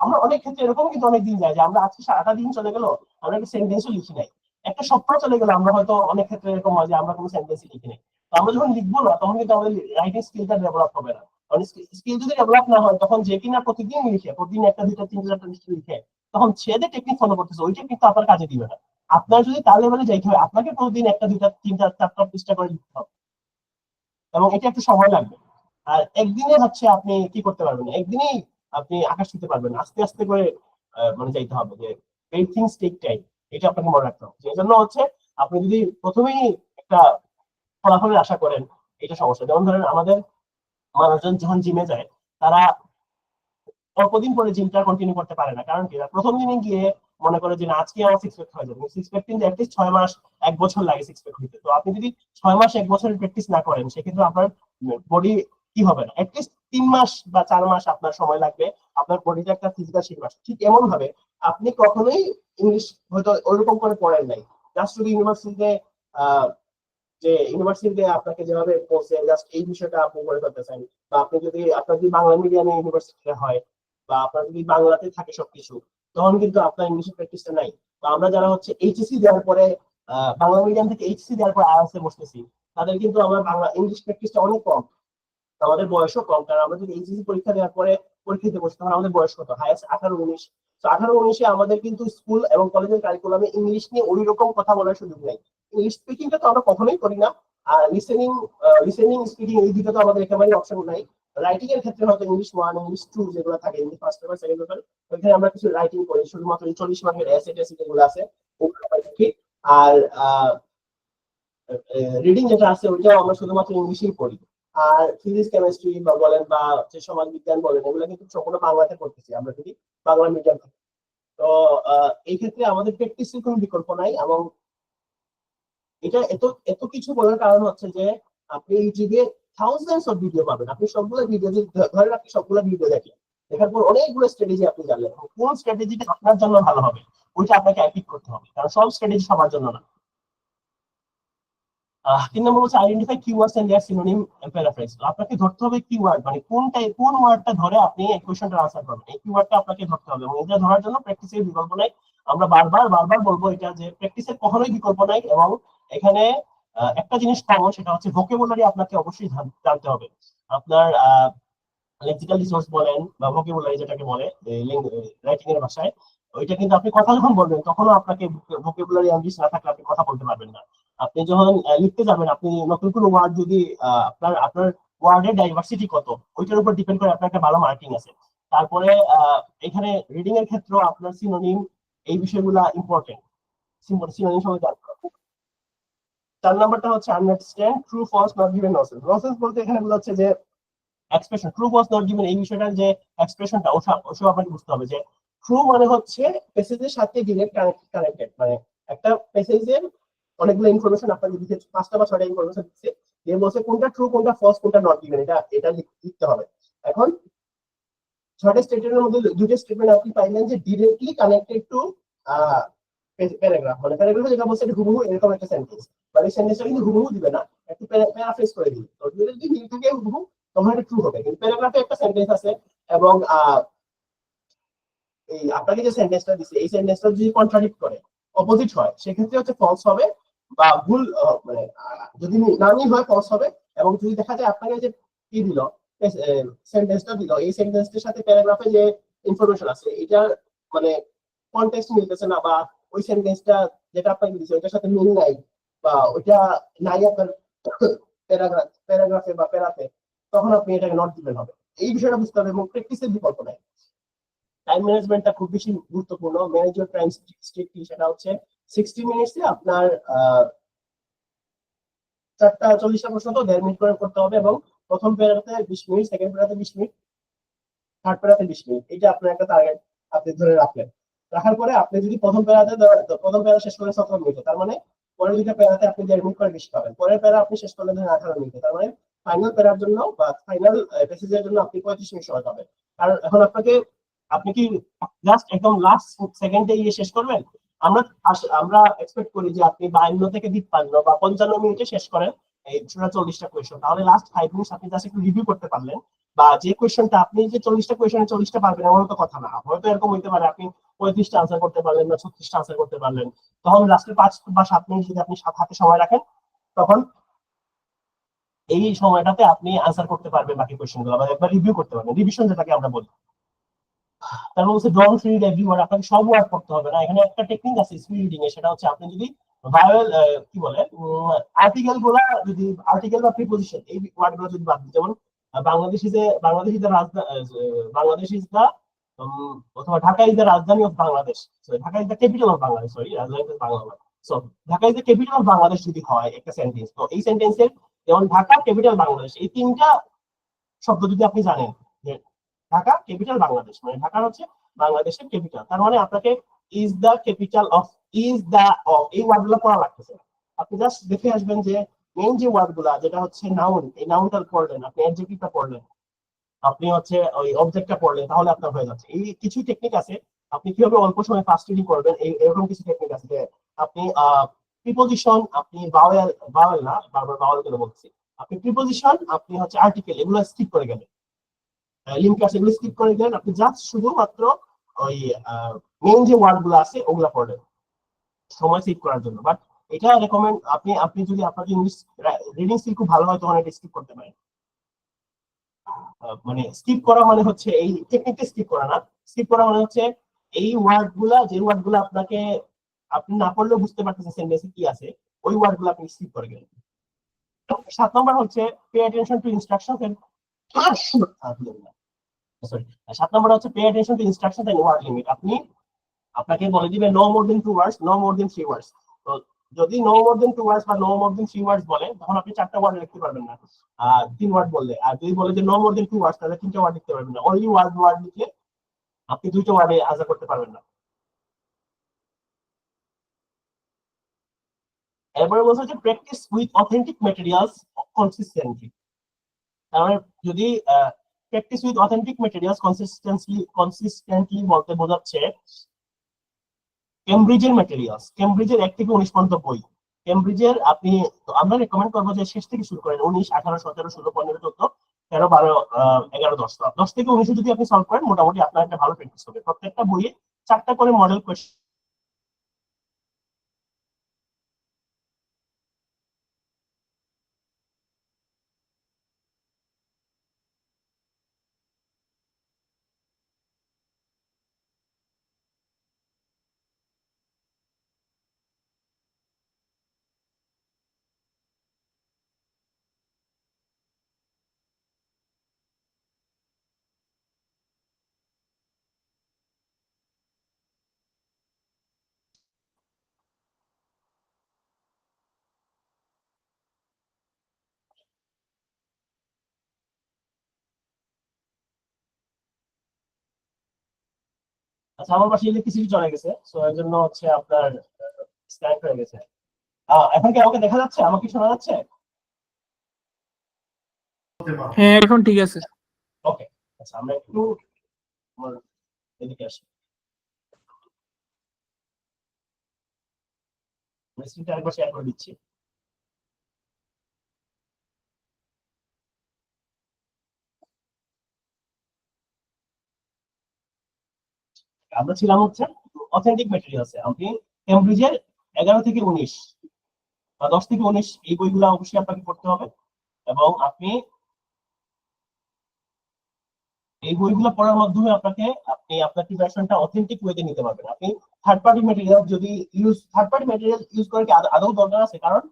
আমরা অনেক ক্ষেত্রে এরকম কিন্তু অনেক দিন যায় যে আমরা আজকে সারাটা দিন চলে গেল, আমরা একটা সেন্টেন্সও লিখি নাই, একটা সপ্তাহ চলে গেল, আমরা হয়তো অনেক ক্ষেত্রে এরকম হয় যে আমরা কোনো সেন্টেন্সই লিখি নাই। তো আমরা যখন লিখবো না, তখন কিন্তু আমাদের রাইটিং স্কিলটা ডেভেলপ হবে না। কারণ স্কিল যদি ডেভেলপ না হয়, তখন যে কিনা প্রতিদিন লিখে, প্রতিদিন একটা দুইটা তিনটা চারটা লিখে, তখন সে যে টেকনিক ফলো করতেছে ওই টেকনিক তো আপনার কাজে দিবে না। আপনার যদি তার লেভেলে যাইতে হয়, আপনাকে প্রতিদিন একটা দুইটা তিনটা চারটা পৃষ্ঠা করে লিখতে হবে, এবং এটা একটু সময় লাগবে। আর একদিনে হচ্ছে আপনি কি করতে পারবেন, একদিনেই আপনি আকাশ ছুঁতে পারবেন, আস্তে আস্তে করে মানে যাইতে হবে, যে এই থিংস টেক টাইম, এটা আপনাকে মনে রাখতে হবে। এই জন্য হচ্ছে আপনি যদি প্রথমেই একটা ফলাফলের আশা করেন, এটা সমস্যা। যেমন ধরেন আমাদের মানুষজন যখন জিমে যায়, তারা অল্পদিন পরে জিমটা কন্টিনিউ করতে পারে না, কারণ কি প্রথম দিনে গিয়ে মনে করে যে না আজকে আমার 6 প্যাক হয়ে যাবে, 6 প্যাক কিন্তু অ্যাটলিস্ট 6 মাস 1 বছর লাগে 6 প্যাক হইতে। তো আপনি যদি 6 মাস 1 বছরের প্র্যাকটিস না করেন, সেক্ষেত্রে আপনার বডি কি হবে না, অ্যাটলিস্ট 3 মাস বা 4 মাস আপনার সময় লাগবে আপনার বডিতে একটা ফিজিক্যাল শিখবে। ঠিক এমন ভাবে আপনি কখনোই ইংলিশ হয়তো ওইরকম করে পড়েন নাই, জাস্ট যদি ইউনিভার্সিটিতে আপনাকে যেভাবে পড়ছে জাস্ট এই বিষয়টা আপনি মনে করতেছেন, বা আপনার যদি বাংলা মিডিয়ামে ইউনিভার্সিটিতে হয়, বা আপনার যদি বাংলাতে থাকে সবকিছু, তখন কিন্তু আপনার ইংলিশের প্র্যাকটিসটা নাই। তো আমরা যারা হচ্ছে এইচএসসি দেওয়ার পরে বাংলা মিডিয়াম থেকে এইচএসসি দেওয়ার পর আইএলটিএস এ বসতেছি, তাদের কিন্তু আমরা বাংলা ইংলিশ প্র্যাকটিসটা অনেক কম, আমাদের বয়সও কম। কারণ আমরা যদি এইচএসসি পরীক্ষা দেওয়ার পরে পরীক্ষা দিতে বসি, তখন আমাদের বয়স কত, হাইয়েস্ট 18-19। তো 18-19-এ আমাদের কিন্তু স্কুল এবং কলেজের কারিকুলামে ইংলিশ নিয়ে ওই রকম কথা বলার সুযোগ নেই। ইংলিশ স্পিকিংটা তো আমরা কখনোই করি না, আর লিসেনিং স্পিকিং এই দুটো তো আমাদের একেবারেই অপশন নাই। রাইটিং এর ক্ষেত্রে হয়তো ইংলিশ 1 ইংলিশ 2 যেগুলো থাকে, English first paper second paper, ওইখানে আমরা কিছু রাইটিং করি, শুধুমাত্র 40 মার্কের এসএ টেসি যেগুলো আছে ওগুলো পাই। আর রিডিং যেটা আছে ওইটা আমরা শুধুমাত্র ইংলিশেই পড়ি। আর ফিজিক্স কেমিস্ট্রি বা বলেন বা যে সমাজ বিজ্ঞান বলেন, এগুলো কিন্তু সম্পূর্ণ বাংলাতে পড়তেছি আমরা যদি বাংলা মিডিয়াম থেকে। তো এই ক্ষেত্রে আমাদের প্র্যাকটিসের কোনো বিকল্প নাই। এবং এটা এত এত কিছু বলার কারণ হচ্ছে যে আপনি ইউটিউবে থাউজেন্ডস অফ ভিডিও পাবেন, আপনি সবগুলো ভিডিও ধরেন আপনি সবগুলো ভিডিও দেখেন, দেখার পর অনেকগুলো স্ট্র্যাটেজি আপনি জানলেন, কোন স্ট্র্যাটেজিটা আপনার জন্য ভালো হবে ওইটা আপনাকে অ্যাপ্লিক করতে হবে, কারণ সব স্ট্র্যাটেজি সবার জন্য না। 3 নম্বর হচ্ছে identify keywords and their synonym and paraphrase. আপনাকে ধরতে হবে কিওয়ার্ড মানে কোন ওয়ার্ডটা ধরে আপনি এই কোশ্চেনটার আনসার করবেন, এই কিওয়ার্ডটা আপনাকে ধরতে হবে। এবং এটা ধরার জন্য প্র্যাকটিসের বিকল্প নাই। আমরা বারবার বলবো এটা, যে প্র্যাকটিসের কখনোই বিকল্প নাই। এবং এখানে একটা জিনিস কমন, সেটা হচ্ছে ভোকাবুলারি আপনাকে অবশ্যই জানতে হবে। আপনার লেক্সিক্যাল রিসোর্স বলেন বা ভোকাবুলারি যেটাকে বলে রাইটিং এর ভাষায়, ওইটা কিন্তু আপনি কথা যখন বলবেন তখনও আপনাকে ভোকাবুলারি ইংলিশ না থাকলে আপনি কথা বলতে পারবেন না। আপনি যখন লিখতে যাবেন, আপনি নতুন কোনো ওয়ার্ড যদি আপনার ওয়ার্ডের ডাইভার্সিটি কত, ওইটার উপর ডিপেন্ড করে আপনার একটা ভালো মার্কিং আছে। তারপরে এখানে রিডিং এর ক্ষেত্রেও আপনার সিনোনিম এই বিষয়গুলো ইম্পর্টেন্ট, সিনোনিম সঙ্গে জানতে হবে। 4 নাম্বারটা হচ্ছে understand true false not given nonsense. Nonsense বলতে এখানে বোঝাচ্ছে যে expression true false not given, এই বিষয়টার যে এক্সপ্রেশনটা ওসব আপনাকে বুঝতে হবে। যে ট্রু মানে হচ্ছে প্যাসেজের সাথে ডিরেক্ট কানেক্টেড, মানে একটা প্যাসেজের অনেকগুলো ইনফরমেশন আপনাকে দিচ্ছে, 5টা বা 6টা ইনফরমেশন দিচ্ছে, যে বলছে কোনটা ট্রু কোনটা ফলস কোনটা নট গিভেন, এটা লিখতে হবে। এখন 6টা স্টেটমেন্টের মধ্যে 2টা স্টেটমেন্ট আপনি পাইলেন যে ডিরেক্টলি কানেক্টেড টু প্যারাগ্রাফ, মানে প্যারাগ্রাফে যেটা বলছে এটা হুবহু এরকম একটা সেন্টেন্স, মানে সেন্টেন্সটা কিন্তু হুবহু দিবে না, একটু প্যারাফ্রেজ করে দিবে। তো যদি মিল থাকে হুবহু তখন এটা ট্রু হবে। কিন্তু প্যারাগ্রাফে একটা সেন্টেন্স আছে এবং এই আপনাকে যে সেন্টেন্সটা দিছে এই সেন্টেন্সটা যদি কন্ট্রাডিক্ট করে, অপোজিট হয়, সেক্ষেত্রে হচ্ছে ফলস হবে বা ভুল, মানে যদি না মিল হয় ফলস হবে। এবং যদি দেখা যায় আপনাকে যে কি দিল, সেন্টেন্সটা দিল, এই সেন্টেন্সটার সাথে প্যারাগ্রাফে যে ইনফরমেশন আছে এটা মানে কনটেক্সট মিলতেছে না, বা ওই সেন্টেন্সটা যেটা আপনাকে দিছে ওইটার সাথে মিল নাই, বা ওইটা নাই আপনার প্যারাগ্রাফে বা প্যারাতে, তখন আপনি এটাকে নট দিবেন হবে। এই বিষয়টা বুঝতে হবে এবং প্র্যাকটিসের বিকল্প নাই। টাইম ম্যানেজমেন্টটা খুব বেশি গুরুত্বপূর্ণ। ম্যানেজ ইউর টাইম স্ট্রিক্টলি, সেটা হচ্ছে 60 মিনিটসে আপনার 4টা 40টা প্রশ্ন তো 1.5 মিনিট করে করতে হবে, এবং প্রথম প্যারাতে 20 মিনিট, সেকেন্ড প্যারাতে 20 মিনিট, থার্ড প্যারাতে 20 মিনিট, এটা আপনার একটা টার্গেট আপনি ধরে রাখলেন। রাখার পরে আপনি যদি প্রথম প্যারা শেষ করেন 17 মিনিটে, তার মানে পরের দুইটা প্যারাতে আপনি 1.5 মিনিট করে বেশি পাবেন। পরের প্যারা আপনি শেষ করলেন ধরেন 18 মিনিটে, তার মানে ফাইনাল প্যারার জন্য বা ফাইনাল প্যাসেজের জন্য আপনি 35 মিনিট সময় পাবেন। কারণ এখন আপনি কি জাস্ট একদম লাস্ট সেকেন্ডে গিয়ে শেষ করবেন? আমরা আমরা এক্সপেক্ট করি যে আপনি 52 থেকে 53 বা 55 মিনিটে শেষ করেন এই 40টা কোয়েশ্চন, তাহলে লাস্ট 5 মিনিট আপনি জাস্ট একটু রিভিউ করতে পারলেন। বা যে কোয়েশ্চনটা আপনি যে 40টা কোয়েশ্চনে 40টা পারবেন এমন তো কথা না, হয়তো এরকম হইতে পারে আপনি 35টা আনসার করতে পারলেন না 36টা আনসার করতে পারলেন। তখন লাস্টের 5 বা 7 মিনিট যদি আপনি হাতে সময় রাখেন, তখন এই সময়টাতে আপনি আনসার করতে পারবেন বাকি কোয়েশ্চেন গুলো, বা একবার রিভিউ করতে পারবেন, রিভিশন যেটাকে আমরা বলি। তারপর হচ্ছে ডোন্ট রিড এভরি ওয়ার্ড, আপনাকে সব ওয়ার্ড পড়তে হবে না। এখানে একটা টেকনিক আছে স্পিড রিডিং এর, সেটা হচ্ছে আপনি যদি ভায়োল কি বলে আর্টিকেল গুলা, যদি আর্টিকেল বা প্রিপজিশন এই ওয়ার্ড গুলো যদি বাদ দিই, যেমন Bangladesh is the Bangladesh is the অথবা ঢাকা ইজ দ্য রাজধানী of Bangladesh, Dhaka is the capital of Bangladesh, sorry রাজধানী Bangla. So Dhaka is the capital of Bangladesh যদি হয় একটা সেন্টেন্স, তো এই সেন্টেন্সের যেমন ঢাকা ক্যাপিটাল বাংলাদেশ, এই 3টা শব্দ যদি আপনি জানেন যে ঢাকা ক্যাপিটাল বাংলাদেশ, মানে ঢাকা হচ্ছে বাংলাদেশের ক্যাপিটাল, তার মানে আপনাকে is the capital of, is the of এই ওয়ার্ডগুলো পড়া লাগতেছে। আপনি জাস্ট দেখে আসবেন যে মেইন যে ওয়ার্ডগুলো, যেটা হচ্ছে নাউন, এই নাউনটা পড়লেন, আপনি অ্যাডজেক্টিভটা পড়লেন, আপনি হচ্ছে ওই অবজেক্টটা পড়লেন, তাহলে আপনার হয়ে যাচ্ছে। এই কিছু টেকনিক আছে আপনি কিভাবে অল্প সময় ফাস্ট রিডিং করবেন, এরকম কিছু টেকনিক আছে যে আপনি প্রিপজিশন, আপনি ভাওয়েল, ভাওয়েল না, বারবার ভাওয়েল করে বলছি, আপনি প্রিপজিশন, আপনি হচ্ছে আর্টিকেল, এগুলো স্কিপ করে গেলেন, লিঙ্ক আছে এগুলো স্কিপ করে গেলেন, আপনি জাস্ট শুধুমাত্র ওই মেইন যে ওয়ার্ড গুলো আছে ওগুলা পড়লেন সময় সেভ করার জন্য। বাট এটা রেকমেন্ড, আপনি যদি আপনার ইংলিশ রিডিং স্কিল খুব ভালো হয় তখন এটা স্কিপ করতে পারেন। মানে স্কিপ করা মানে হচ্ছে এই টেকনিকটা স্কিপ করা না, স্কিপ করা মানে হচ্ছে এই ওয়ার্ড গুলা, যে ওয়ার্ড গুলো আপনাকে আপনি না পড়লেও বুঝতে পারতেছেন সেন্টেন্সে কি আছে, ওই ওয়ার্ড গুলো আপনি স্কিপ করে গেলেন। 7 নম্বর হচ্ছে pay attention to instruction and sorry 7 number হচ্ছে pay attention to instruction and word limit. আপনাকে বলে দিবে নো মোর দেন 2 ওয়ার্ডস, নো মোর দেন 3 ওয়ার্ডস। তো যদি নো মোর দেন 2 ওয়ার্ডস বা নো মোর দেন 3 ওয়ার্ডস বলে, তখন আপনি 4টা ওয়ার্ড লিখতে পারবেন না, 3 ওয়ার্ড বললে। আর যদি বলে যে নো মোর দেন 2 ওয়ার্ডস, তাহলে 3টা ওয়ার্ড লিখতে পারবেন না, অনলি ওয়ার্ড লিখলে আপনি 2টা ওয়ার্ডে আনসার করতে পারবেন না। এরপরে বলছে যে practice with authentic materials consistently. তাহলে যদি practice with authentic materials consistently বলতে বোঝাচ্ছে কেমব্রিজের ম্যাটেরিয়ালস, কেমব্রিজের 1 থেকে 19 পর্যন্ত বই, কেমব্রিজের আপনি, আমরা রেকমেন্ড করবো যে শেষ থেকে শুরু করেন, 19, 18, 17, 16, 15, 14, 13, 12, 11, 10, 10 থেকে 19 যদি আপনি সলভ করেন, মোটামুটি আপনার একটা ভালো প্র্যাকটিস হবে। প্রত্যেকটা বইয়ে 4টা করে মডেল কোয়েশ্চেন। আচ্ছা, আমার পাশে ইলেকট্রিসিটি চলে গেছে, সো এর জন্য হচ্ছে আপনার স্ট্যান্ড হয়ে গেছে। এখন কি আমাকে দেখা যাচ্ছে, আমাকে শোনা যাচ্ছে? হ্যাঁ এখন ঠিক আছে। ওকে, আচ্ছা আমরা একটু আমার এদিকে আসি, স্ক্রিনটা আরেকবার শেয়ার করে দিচ্ছি। আমরা ছিলাম হচ্ছে অথেন্টিক ম্যাটেরিয়ালসে। আপনি কেমব্রিজের 11 থেকে 19 বা 10 থেকে 19 এই বইগুলো অবশ্যই আপনাকে পড়তে হবে, এবং আপনি এই বইগুলো পড়ার মাধ্যমে আপনি আপনার প্রিপারেশনটা অথেন্টিক ওয়েতে নিতে পারবেন। আপনি থার্ড পার্টি ম্যাটেরিয়াল ইউজ করে কি আদৌ দরকার আছে? কারণ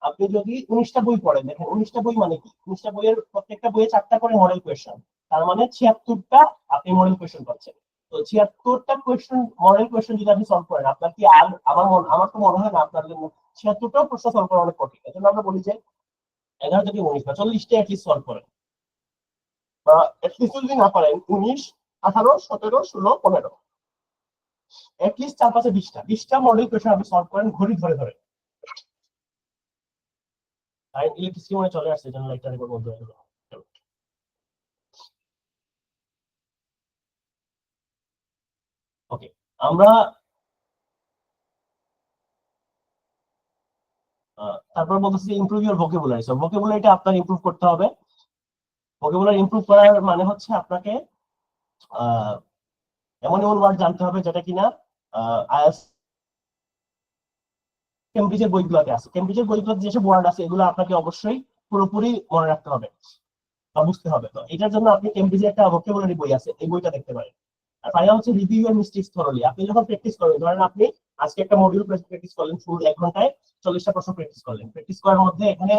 আপনি যদি 19টা বই পড়েন, দেখেন 19টা বই মানে কি, 19টা বইয়ের প্রত্যেকটা বইয়ে 4টা করে মডেল কোয়েশ্চেন, তার মানে 76টা আপনি মডেল কোয়েশ্চেন পাচ্ছেন। তো 76টা কোয়েশ্চেন, মডেল কোয়েশ্চেন যদি আপনি সলভ করেন, আপনার কি আর আমার তো মনে হয় না আপনার জন্য 76টাও প্রশ্ন সলভ করা অনেক কঠিন। এই জন্য আমরা বলি যে 11 থেকে 19 বা 40টা অ্যাটলিস্ট সলভ করেন, বা অ্যাটলিস্ট যদি না পারেন 19, 18, 17, 16, 15, অ্যাটলিস্ট 4, 5, 20টা মডেল কোয়েশ্চেন আপনি সলভ করেন ঘড়ি ধরে ধরে। আর ইলেকট্রিসিটি মনে চলে আসছে, জন্য লাইটটা একবার বন্ধ হয়ে গেল। ওকে, আমরা তারপর বলতেছি ইমপ্রুভ ইউর ভোকাবুলারি। সো ভোকাবুলারিটা আপনার ইমপ্রুভ করতে হবে। ভোকাবুলারি ইমপ্রুভ করার মানে হচ্ছে আপনাকে আহ, এমন এমন ওয়ার্ড জানতে হবে যেটা কিনা আইএলটিএস কেমব্রিজের বইগুলোতে আছে। কেমব্রিজের বইগুলোতে যেসব ওয়ার্ড আছে এগুলো আপনাকে অবশ্যই পুরোপুরি মনে রাখতে হবে বা বুঝতে হবে। তো এটার জন্য আপনি কেমব্রিজের একটা ভোকাবুলারি বই আছে, এই বইটা দেখতে পারেন। আর ফাইনাল হচ্ছে রিভিউ ইউর মিস্টেকস থরলি। আপনি যখন প্র্যাকটিস করবেন, ধরেন আপনি আজকে একটা মডিউল প্র্যাকটিস করলেন, ফুল 1 ঘন্টায় 40টা প্রশ্ন প্র্যাকটিস করলেন। প্র্যাকটিস করার মধ্যে এখানে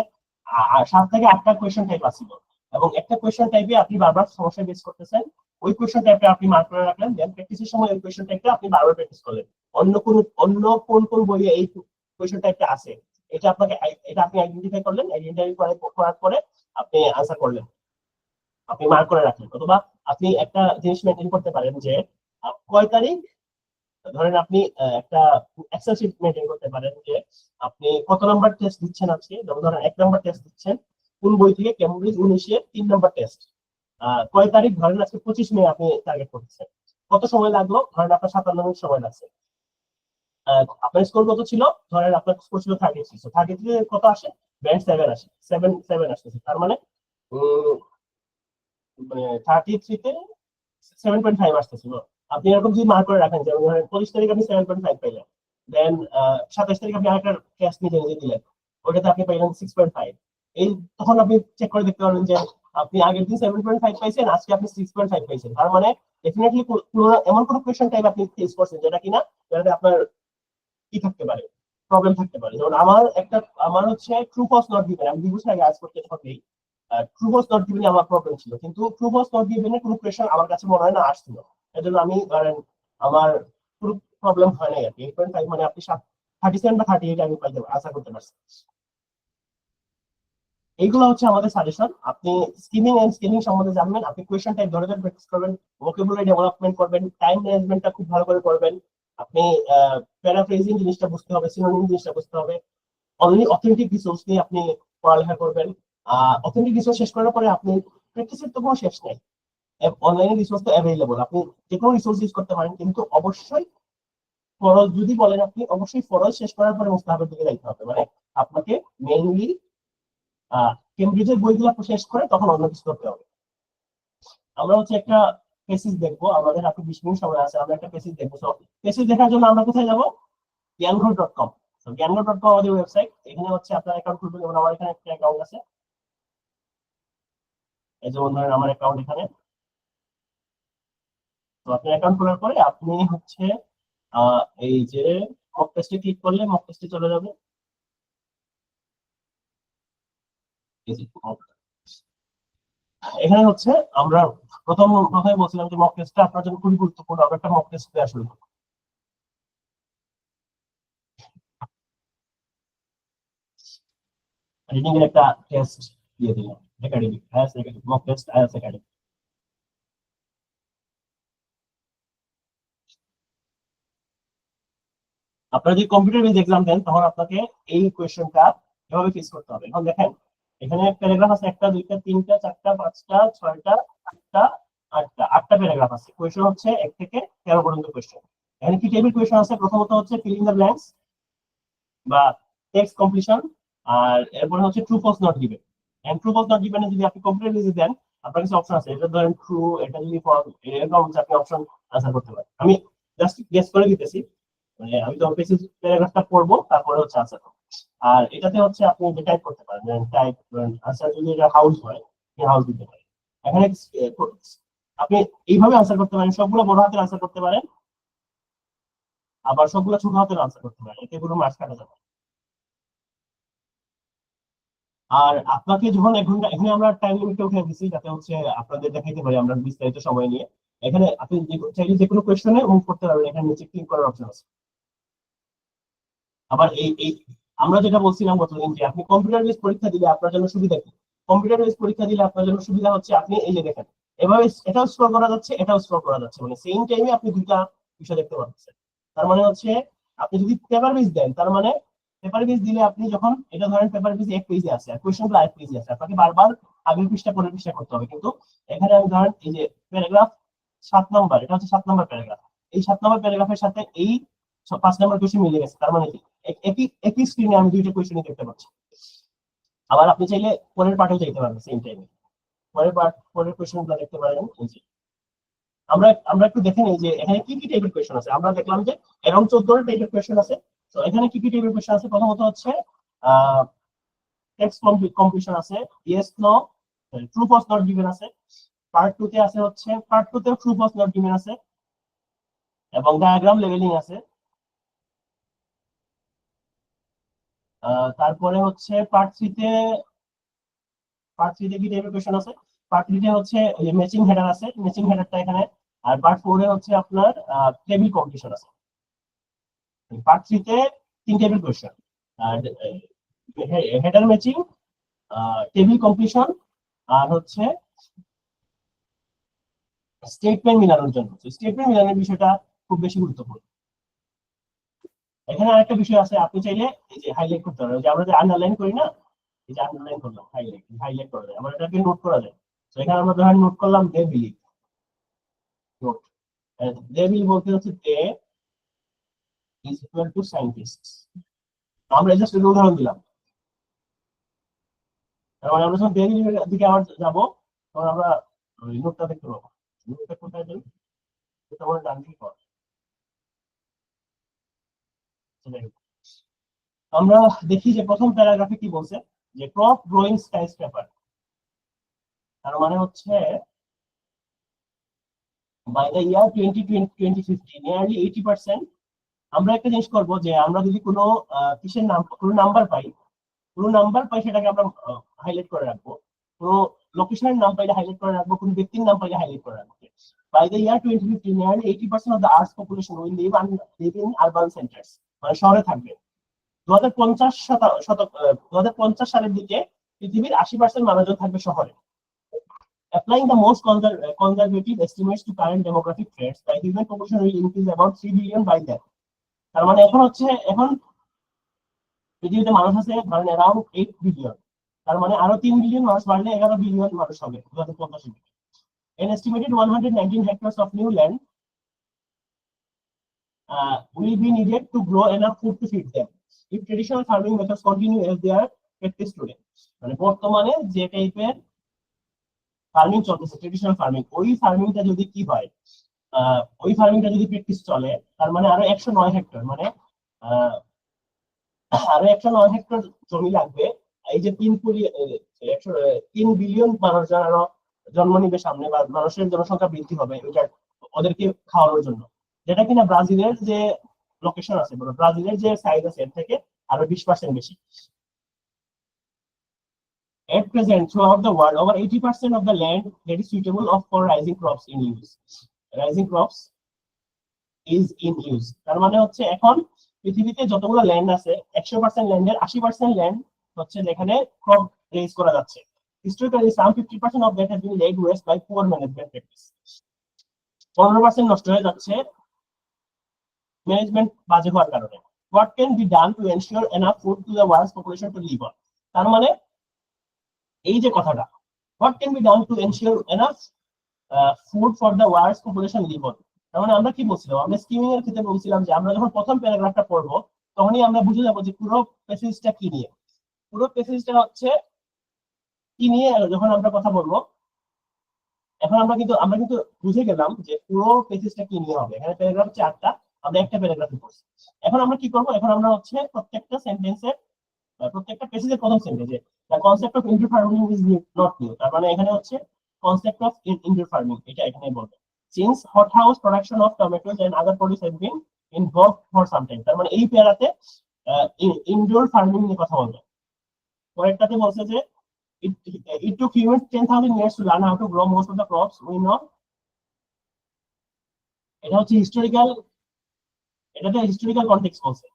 7 থেকে 8টা কোয়েশ্চেন টাইপ আছে, এবং একটা কোয়েশ্চেন টাইপে আপনি বারবার সমস্যা বেস করতেছেন, ওই কোয়েশ্চেন টাইপটা আপনি মার্ক করে রাখলেন। দেন প্র্যাকটিসের সময় ওই কোয়েশ্চন টাইপটা আপনি বারবার প্র্যাকটিস করলেন। অন্য কোন বইয়ে এই কোয়েশ্চন টাইপটা আছে, এটা আপনি আইডেন্টিফাই করলেন। আইডেন্টিফাই করার পরে আপনি আনসার করলেন, আপনি মার্ক করে রাখলেন। অথবা আপনি একটা জিনিস মেনটেন করতে পারেন যে কয় তারিখ, ধরেন আপনি একটা এক্সেল শিট মেনটেন করতে পারেন যে আপনি কত নাম্বার টেস্ট দিচ্ছেন আজকে। যেমন ধরেন 1 নাম্বার টেস্ট দিচ্ছেন কোন বই থেকে, কেমব্রিজ 19-এর 3 নাম্বার টেস্ট। কয় তারিখ, ধরেন আজকে 25 মে আপনি টার্গেট করতেছেন, কত সময় লাগলো, ধরেন আপনার 57 মিনিট সময় লাগছে। আপনার স্কোর কত ছিল, ধরেন আপনার স্কোর ছিল 33, 33 কত আসে, ব্যান্ড 7 আসে, 7 আসতেছে। তার মানে 33-তে 7.5 আসতেছিল। আপনি এরকম যদি মার্ক করে রাখেন, যেমন ধরেন 25 তারিখ আপনি 7.5 পাইলেন, দেন 27 তারিখ আপনি আরেকটা টেস্ট নিজে নিজে দিলেন, ওটাতে আপনি পাইলেন 6.5। এই তখন আপনি চেক করে দেখতে পারবেন যে আপনি আগের দিন 7.5 পাইছেন, আজকে আপনি 6.5 পাইছেন। তার মানে ডেফিনেটলি এমন কোনো কোয়েশ্চেন টাইপ আপনি ফেস করছেন যেটা কিনা, যেটাতে আপনার কি থাকতে পারে, প্রবলেম থাকতে পারে। যেমন আমার হচ্ছে ট্রু ফলস নট গিভেন, আমি 2 বছর আগে আজ করতে যখন দিই, ট্রু ফলস নট গিভেন আমার প্রবলেম ছিল, কিন্তু ট্রু ফলস নট গিভেন কোনো কোয়েশ্চেন আমার কাছে মনে হয় না আসছিল। এর জন্য আমি ধরেন আমার পুরো প্রবলেম হয় নাই আর কি। 8.5 মানে আপনি 37 বা 38 আমি পাইতে আশা করতে পারছি। এইগুলো হচ্ছে আমাদের সাজেশন। আপনি স্কিমিং এন্ড স্কিমিং সম্বন্ধে জানবেন, আপনি কোয়েশ্চেন টাইপ ধরে ধরে প্র্যাকটিস করবেন, ভোকাবুলারি ডেভেলপমেন্ট করবেন, টাইম ম্যানেজমেন্টটা খুব ভালো করে করবেন। আপনি প্যারাফ্রেজিং জিনিসটা বুঝতে হবে, সিনোনিম জিনিসটা বুঝতে হবে। অনলি অথেন্টিক রিসোর্স নিয়ে আপনি পড়ালেখা করবেন। অথেন্টিক রিসোর্স শেষ করার পরে আপনি প্র্যাকটিসের তো কোনো শেষ নেই। অনলাইনে রিসোর্স তো অ্যাভেলেবল, আপনি যে কোনো রিসোর্স ইউজ করতে পারেন, কিন্তু অবশ্যই ফরজ যদি বলেন, আপনি অবশ্যই ফরজ শেষ করার পরে মুস্তাহাবের দিকে যাইতে হবে। মানে আপনাকে মেইনলি কেমব্রিজের বইগুলো শেষ করে তখন অন্য কিছু করতে হবে। আমরা হচ্ছে একটা পেসিস দেখবো, আমাদের হাতে 20 মিনিট সময় আছে, আমরা একটা পেসিস দেখবো। সো পেসিস দেখার জন্য আমরা কোথায় যাবো? জ্ঞানঘর.com। জ্ঞানঘর.com আমাদের ওয়েবসাইট। এখানে হচ্ছে আপনার অ্যাকাউন্ট খুলবেন, যেমন আমার এখানে একটা অ্যাকাউন্ট আছে, এই যেমন ধরেন আমার অ্যাকাউন্ট এখানে। তো আপনার অ্যাকাউন্ট খোলার পরে আপনি হচ্ছে এই যে মক টেস্টে ক্লিক করলে মক টেস্টে চলে যাবে। এই যে এখানে হচ্ছে আমরা প্রথম কথাই বলছিলাম যে মক টেস্টটা আপনার জন্য খুবই গুরুত্বপূর্ণ। আমরা একটা মক টেস্ট দেওয়া শুরু করব। রিডিং এর একটা টেস্ট দিয়ে দিলাম, academic IELTS academic mock test IELTS academic. আপনারা যদি কম্পিউটার বেস এক্সাম দেন তখন আপনাকে এই কোয়েশ্চেনটা এভাবে ফেস করতে হবে। এখন দেখেন এখানে প্যারাগ্রাফ আছে 1টা 2টা 3টা 4টা 5টা 6টা 7টা 8টা 8টা প্যারাগ্রাফ আছে। কোয়েশ্চেন হচ্ছে 1 থেকে 13 পর্যন্ত কোয়েশ্চেন। এখানে কি টাইপের কোয়েশ্চেন আছে? প্রথমত হচ্ছে ফিলিং দ্য ব্ল্যাঙ্কস বা টেক্সট কমপ্লিশন, আর এরপরে হচ্ছে true false not given. And true false not given যদি আপনি কম্পিউটার বেসে দেন আপনার কাছে অপশন আছে, এটা ধরেন ট্রু, এটা যদি ফলস, এরকম হচ্ছে আপনি অপশন আনসার করতে পারেন। আমি জাস্ট গেস করে দিতেছি, মানে আমি তো বেসিক প্যারাগ্রাফটা পড়বো তারপরে হচ্ছে আনসার করব। আর এটাতে হচ্ছে আপনি যে টাইপ করতে পারেন, টাইপ আনসার যদি এটা হাউস হয় হাউস দিতে পারেন। এখানে আপনি এইভাবে আনসার করতে পারেন, সবগুলো বড় হাতের আনসার করতে পারেন, আবার সবগুলো ছোট হাতের আনসার করতে পারেন, এতে কোনো মার্কস কাটা যাবে না। আর আপনাকে যখন 1 ঘন্টা, এখানে আমরা টাইম লিমিটটা উঠে দিচ্ছি যাতে হচ্ছে আপনাদের দেখাইতে পারি আমরা বিস্তারিত সময় নিয়ে। এখানে আপনি চাইলে যে কোনো কোয়েশ্চনে মুভ করতে পারবেন, এখানে নিচে ক্লিক করার অপশন আছে। আবার এই এই আমরা যেটা বলছিলাম গতদিন যে আপনি কম্পিউটার বেস পরীক্ষা দিলে আপনার জন্য সুবিধা কি? কম্পিউটার বেস পরীক্ষা দিলে আপনার জন্য সুবিধা হচ্ছে আপনি এই যে দেখেন এভাবে এটাও স্ক্রল করা যাচ্ছে, এটাও স্ক্রল করা যাচ্ছে, মানে সেম টাইমে আপনি দুইটা বিষয় দেখতে পাচ্ছেন। তার মানে হচ্ছে আপনি যদি পেপার বেস দেন, তার মানে পেপার বেস দিলে আপনি যখন এটা ধরেন পেপার বেস 1 পেজে আছে আর কোয়েশ্চেনগুলো আরেক পেজে আছে, আপনাকে বারবার আগের পৃষ্ঠা পরের পৃষ্ঠা করতে হবে। কিন্তু এখানে আমি ধরেন এই যে প্যারাগ্রাফ 7 নম্বর, এটা হচ্ছে 7 নম্বর প্যারাগ্রাফ, এই 7 নম্বর প্যারাগ্রাফের সাথে এই 5 নম্বর কোয়েশ্চেন মিলে গেছে, তার মানে কি একই একই স্ক্রিনে আমি দুইটা কোয়েশ্চেনই দেখতে পাচ্ছি। আবার আপনি চাইলে পরের পার্টেও যেতে পারবেন সেম টাইমে, পরের কোয়েশ্চেনগুলো দেখতে পারেন। এই যে আমরা আমরা একটু দেখে নিই যে এখানে কি কি টাইপের কোয়েশ্চেন আছে। আমরা দেখলাম যে এরকম 14 টাইপের কোয়েশ্চেন আছে। তো এখানে কি কি টাইপের কোয়েশ্চেন আছে? প্রথমত হচ্ছে টেক্সট কমপ্লিশন আছে, yes no, true false not given আছে। পার্ট 2 তে আছে হচ্ছে পার্ট 2 তে ট্রু ফলস নট গিভেন আছে এবং ডায়াগ্রাম লেভেলিং আছে। তারপরে হচ্ছে পার্ট 3 তে কি টাইপের কোশ্চেন আছে? পার্ট 3 তে হচ্ছে ম্যাচিং হেডার আছে, ম্যাচিং হেডারটা এখানে। আর পার্ট 4 এ হচ্ছে আপনার টেবিল কম্পিটিশন আছে। পার্ট 3 তে 3 টাইপের কোশ্চেন, আর হেডার ম্যাচিং, টেবিল কম্পিটিশন, আর হচ্ছে স্টেটমেন্ট মিলানোর জন্য। স্টেটমেন্ট মিলানোর বিষয়টা খুব বেশি গুরুত্বপূর্ণ। এখানে আরেকটা বিষয় আছে, আপনি চাইলে এই যে হাইলাইট করতে পারেন, যে আমরা যে আন্ডারলাইন করি না, এই যে আন্ডারলাইন করলাম, হাইলাইট করা যায়, আমরা এটাকে নোট করা যায়। তো এখানে আমরা ধরেন নোট করলাম they believe, note they believe বলতে হচ্ছে they is equal to scientist. আমরা জাস্ট একটা উদাহরণ দিলাম। তার মানে আমরা যখন দে বিলিভের দিকে আবার যাবো তখন আমরা ওই নোটটা দেখতে পাবো। নোটটা কোথায় দেন? এটা আমরা ডান দিকে পাবো। আমরা দেখি যে প্রথম প্যারাগ্রাফে কি বলছে, যে ক্রপ গ্রোয়িং স্কাইস্ক্রেপার। তার মানে হচ্ছে বাই দ্য ইয়ার 2050 নিয়ারলি 80%। আমরা একটা জিনিস করবো যে আমরা যদি কোনো কিসের নাম, কোনো নাম্বার পাই, সেটাকে আমরা হাইলাইট করে রাখবো। কোনো লোকেশনের নাম পাইলে হাইলাইট করে রাখবো, কোনো ব্যক্তির নাম পাইলে হাইলাইট করে রাখবো। By the year 2050 nearly 80% of the earth's population will live in urban centres, মানে শহরে থাকবে। 2050 সালের দিকে পৃথিবীর 80% মানুষজন থাকবে শহরে। Applying the most conservative estimates to current demographic trends, the human population will increase about 3 billion by then. তার মানে এখন পৃথিবীতে মানুষ আছে ধরেন অ্যারাউন্ড 8 বিলিয়ন। তার মানে আরো 3 বিলিয়ন মানুষ বাড়লে 11 বিলিয়ন মানুষ হবে 2050 সালে। An estimated 119 hectares of new land will be needed to grow enough food to feed them if traditional farming methods continue as they are practiced today. মানে বর্তমানে যে টাইপের ফার্মিং চলতেছে, ট্রেডিশনাল ফার্মিং, ওই ফার্মিংটা যদি কি হয়, ওই ফার্মিংটা যদি প্র্যাকটিস চলে, তার মানে আরো 109 হেক্টর, মানে আরো 109 হেক্টর জমি লাগবে। এই যে 3 বিলিয়ন মানুষ আরো জন্ম নিবে সামনে, বা মানুষের জনসংখ্যা বৃদ্ধি হবে ওইটা ওদেরকে খাওয়ানোর জন্য, যেটা কিনা ব্রাজিলের যে লোকেশন আছে, ব্রাজিলের যে সাইজ আছে এর থেকে আরো 20% বেশি। At present, throughout the world, over 80% of the land that is suitable for rising crops in use. Rising crops is in use. তার মানে হচ্ছে এখন পৃথিবীতে যতগুলো ল্যান্ড আছে 100% ল্যান্ডের 80% ল্যান্ড হচ্ছে যেখানে ক্রপ রেজ করা যাচ্ছে। Historically, some 50% of that has been laid waste by poor management practice. 15% নষ্ট হয়ে যাচ্ছে ম্যানেজমেন্ট বাজে হওয়ার কারণে। what can be done to ensure enough food to the world's population to live on? তার মানে এই যে কথাটা, what can be done to ensure enough food for the world's population live on? তার মানে আমরা কি বলছিলাম, আমরা স্কিমিং এর ক্ষেত্রে বলছিলাম যে আমরা যখন প্রথম প্যারাগ্রাফটা পড়বো তখনই আমরা বুঝে যাবো যে পুরো প্যাসেজটা কি নিয়ে। পুরো প্যাসেজটা হচ্ছে কি নিয়ে যখন আমরা কথা বলবো, এখন আমরা কিন্তু বুঝে গেলাম যে পুরো প্যাসেজটা কি নিয়ে হবে। এখানে প্যারাগ্রাফ হচ্ছে 8টা, আমরা একটা প্যারাগ্রাফে পড়ছি। এখন আমরা কি করব, এখন আমরা হচ্ছে প্রত্যেকটা সেন্টেন্সের প্রত্যেকটা প্যাসেজের প্রথম সেন্টেন্সে the concept of indoor farming is not new, তার মানে এখানে হচ্ছে কনসেপ্ট অফ ইনডোর ফার্মিং, এটা এখানে বলবে। Since hothouse production of tomatoes and other produce has been involved for some time, তার মানে এই প্যারাতে ইনডোর ফার্মিং নিয়ে কথা বলবে। পরেরটাতে বলছে যে it took humans 10,000 years to learn how to grow most of the crops we know. এটা হচ্ছে হিস্টোরিক্যাল, এটাতে হিস্টোরিক্যাল কনটেক্সট বলছে।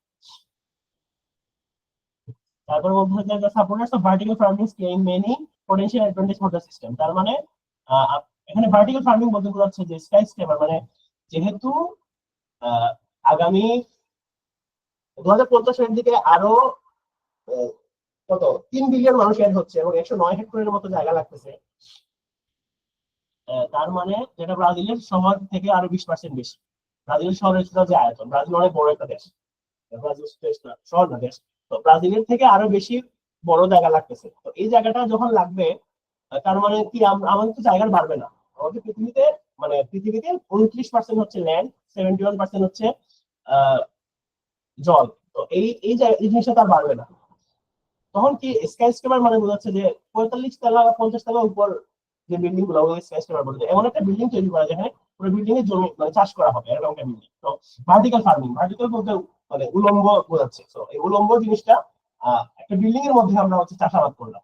তারপর বলতে হচ্ছে the supporters of vertical farming claim many potential advantages for the system, তার মানে এখানে ভার্টিক্যাল ফার্মিং বলতে বোঝাচ্ছে যে স্কাই স্ক্রেপার, মানে যেহেতু আগামী 2050 এর দিকে আরো কত 3 বিলিয়ন মানুষ এড হচ্ছে এবং 109 হেক্টরের মতো জায়গা লাগতেছে, তার মানে যেটা ব্রাজিলের শহর থেকে আরো 20% বেশি। ব্রাজিলের শহরের যে আয়তন, ব্রাজিল অনেক বড় একটা দেশ, ব্রাজিল শহর না দেশ, তো ব্রাজিলের থেকে আরো বেশি বড় জায়গা লাগতেছে। তো এই জায়গাটা যখন লাগবে তার মানে কি আমাদের তো জায়গা বাড়বে না, আমাদের পৃথিবীতে মানে পৃথিবীতে 29% হচ্ছে ল্যান্ড, 71% হচ্ছে জল, তো এই জিনিসটা তার বাড়বে না। তখন কি স্কাই স্ক্রেপার মানে বোঝাচ্ছে যে 45 তলা বা 50 তলা উপর যে বিল্ডিং গুলো স্কাই স্ক্রেপার বলতে, এমন একটা বিল্ডিং তৈরি করা যেখানে পুরো বিল্ডিং এর জমি মানে চাষ করা হবে, এরকম একটা বিল্ডিং। তো ভার্টিক্যাল ফার্মিং, ভার্টিক্যাল বলতে মানে উলম্ব বোঝাচ্ছে। তো এই উলম্ব জিনিসটা একটা বিল্ডিং এর মধ্যে আমরা হচ্ছে চাষাবাদ করলাম,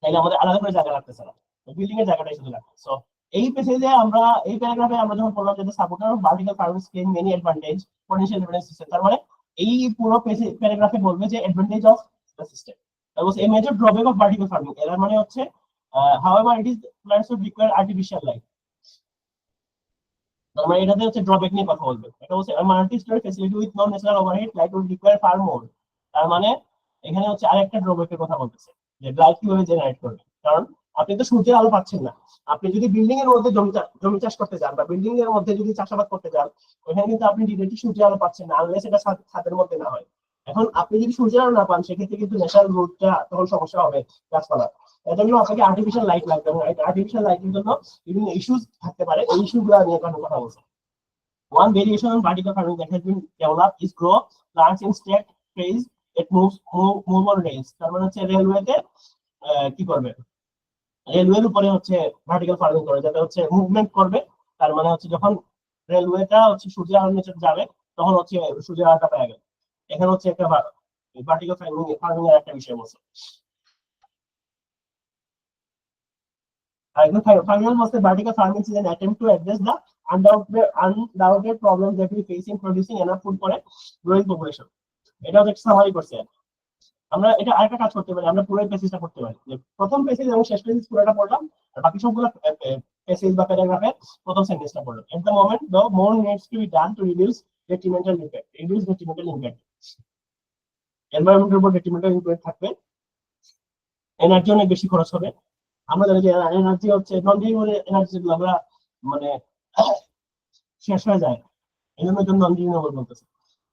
তাইলে আমাদের আলাদা করে জায়গা লাগতেছে না, বিল্ডিং এর জায়গাটাই শুধু লাগবে। সো এই পেজে আমরা এই প্যারাগ্রাফে আমরা যখন বললাম যে supporter of vertical farming claim many advantage potential evidence system, তার মানে এই পুরো প্যারাগ্রাফে বলবে যে advantage of the system. That was a major drawback of vertical farming, এর মানে হচ্ছে however it is plants would require artificial light, তার মানে এটাতে হচ্ছে ড্রব্যাক নিয়ে কথা বলবে। এটা হচ্ছে multi storey facility with non natural overhead light would require far more, তার মানে এখানে হচ্ছে আরেকটা ড্রব্যাকের কথা বলতেছে যে লাইট কিভাবে জেনারেট করবে, কারণ আপনি তো সূর্যের আলো পাচ্ছেন না। আপনি যদি বিল্ডিং এর মধ্যে জমি চাষ করতে যান বা বিল্ডিং এর মধ্যে যদি চাষাবাদ করতে যান, ওখানে কিন্তু আপনি ডিরেক্টলি সূর্যের আলো পাচ্ছেন না, আনলেস এটা ছাদের মধ্যে না হয়। এখন আপনি যদি সূর্যের আলো না পান, সেক্ষেত্রে কিন্তু ন্যাচারাল রোদটা তখন সমস্যা হবে গাছপালা, এর জন্য আপনাকে আর্টিফিশিয়াল লাইট লাগবে, এবং আর্টিফিশিয়াল লাইটের জন্য বিভিন্ন ইস্যুস থাকতে পারে, এই ইস্যুগুলো নিয়ে কথা বলছে। One variation on vertical farming that has been developed is grow plants in stacked trays that move on rails, তার মানে হচ্ছে রেলওয়েতে কি করবে, রেলওয়ের উপরে হচ্ছে ভার্টিক্যাল ফার্মিং করে, যেটা হচ্ছে মুভমেন্ট করবে। তার মানে হচ্ছে যখন রেলওয়েটা হচ্ছে সূর্যের আলোর নিচে যাবে তখন হচ্ছে সূর্যের আলোটা পেয়ে গেল। এখানে হচ্ছে একটা ভার্টিক্যাল ফার্মিং এর একটা বিষয় বলছে। Final was the vertical farming is an attempt to address the undoubted problems that we face in producing enough food for a growing population. এটা হচ্ছে সামারি করছে। আমরা এটা আরেকটা কাজ করতে পারি, আমরা পুরো পেজটা পড়তে পারি, প্রথম পেজ এবং শেষ পেজ পুরোটা পড়লাম, আর বাকি সবগুলো পেজ বা প্যারাগ্রাফে প্রথম সেন্টেন্সটা পড়লাম। At the moment, the more needs to be done to reduce detrimental impact. এনভায়রনমেন্টের উপর detrimental impact থাকবে, এনার্জি অনেক বেশি খরচ হবে। আমরা জানি যে এনার্জি হচ্ছে নন রিনিউয়েবল এনার্জি, যেগুলো আমরা মানে শেষ হয়ে যায়, এই জন্য নন রিনিউয়েবল বলতেছে।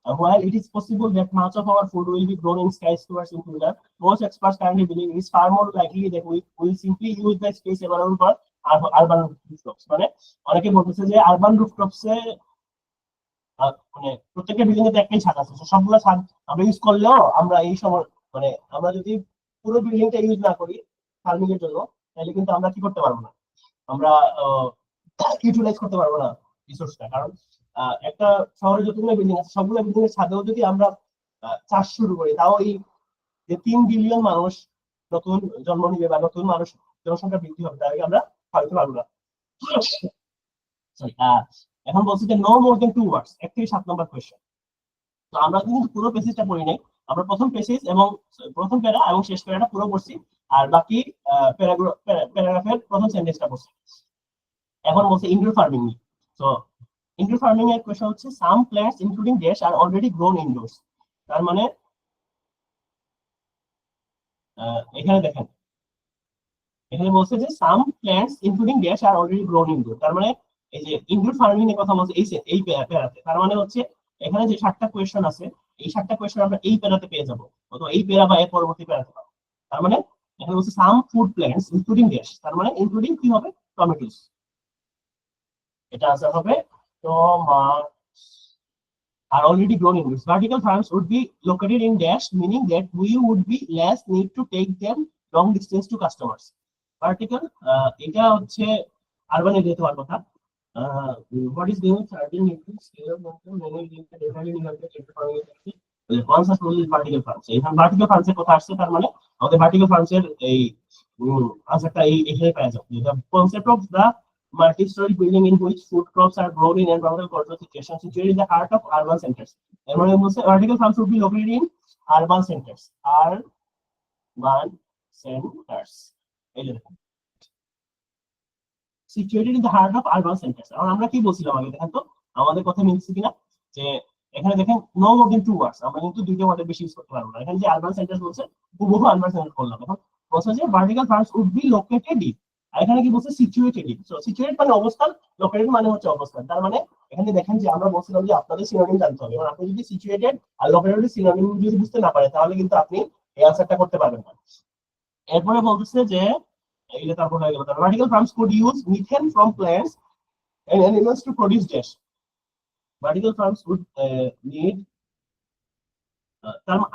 While it is possible that much of our food will be grown in skyscrapers in future, most experts currently believe it is far more likely that we will simply use the space available for urban rooftops. মানে অনেকে বলতেছে যে urban রুফটপসে মানে প্রত্যেকটা building এ একটাই ছাদ আছে, সবগুলো ছাদ আমরা ইউজ করলেও আমরা এই সময় মানে আমরা যদি পুরো বিল্ডিংটা ইউজ না করি ফার্মিং এর জন্য, তাহলে কিন্তু আমরা কি করতে পারবো না, আমরা ইউটিলাইজ করতে পারবো না রিসোর্সটা। কারণ একটা শহরে যতগুলো বিল্ডিং আছে সবগুলো বিল্ডিং এর ছাদেও যদি আমরা চাষ শুরু করি, তাও এই যে 3 বিলিয়ন মানুষ নতুন জন্ম নিবে বা নতুন মানুষ জনসংখ্যা বৃদ্ধি হবে, তাই আমরা হয়তো পারবো না। এখন বলছি যে নো মোর দেন 2 ওয়ার্ডস, 1 থেকে 7 নম্বর কোয়েশ্চেন। তো আমরা কিন্তু পুরো পেজটা পড়ি নাই, আমরা প্রথম পেজ এবং প্রথম প্যারা এবং শেষ প্যারাটা পুরো পড়ছি, আর বাকি প্যারাগ্রাফের প্রথম সেন্টেন্সটা পড়ছি। এখন বলছে ইনডোর ফার্মিং নিয়ে। সো ইনডোর ফার্মিং এর কোয়েশ্চন হচ্ছে সাম প্ল্যান্টস ইনক্লুডিং ড্যাশ আর অলরেডি গ্রোন ইনডোরস, তার মানে এখানে দেখেন, এখানে বলছে যে সাম প্ল্যান্টস ইনক্লুডিং ড্যাশ আর অলরেডি গ্রোন ইনডোর। তার মানে এই যে ইনডোর ফার্মিং এর কথা বলছে এই প্যারাতে। তার মানে হচ্ছে এখানে যে 7টা কোয়েশ্চেন আছে, এই 7টা কোয়েশ্চেন আমরা এই প্যারাতে পেয়ে যাবো, অথবা এই প্যারা বা এর পরবর্তী প্যারাতে পাবো। তার মানে এখানে বলছে some food plants including dash, তার মানে ইনক্লুডিং কি হবে, টমেটোস। এটা আনসার হবে are already grown in this. Vertical farms would be located in dash, meaning that we would be less need to take them long distance to customers. Vertical, এটা হচ্ছে urban এরিয়াতে হওয়ার কথা। What is given certain need to scale up many concept only vertical farms. এখানে vertical farms এর কথা আসছে, তার মানে আমাদের vertical farms এর এই আনসারটা এখানে পাওয়া যাবে। The concept of the multi-story building in which food crops are grown in environmental control situations situated in the heart of urban centers. And when we say vertical farms would be located in urban centers. Urban centers. Situated in the heart of urban centers. এখন আমরা কি বলছিলাম আগে দেখেন তো, আমাদের কথা মিলছে কিনা, যে এখানে দেখেন নো মোর দেন 2 ওয়ার্ডস, আমরা কিন্তু দুইটা ওয়ার্ডের বেশি ইউজ করতে পারবো না। এখানে যে আরবান সেন্টার্স বলছে, বহু আরবান সেন্টার করলাম। এখন বলছে যে vertical farms would be located in, আর এখানে কি বলছে, সিচুয়েটেড ইন। সো সিচুয়েটেড মানে অবস্থান, লোকেটেড মানে হচ্ছে অবস্থান। তার মানে এখানে দেখেন যে আমরা বলছিলাম যে আপনাদের সিনোনিম জানতে হবে। এবং আপনি যদি সিচুয়েটেড আর লোকেটেড সিনোনিম যদি বুঝতে না পারেন, তাহলে কিন্তু আপনি এই আনসারটা করতে পারবেন না। এরপরে বলতেছে যে এটা তারপর হয়ে গেল, vertical farms could use methane from plants and animals to produce dash. Vertical farms would need,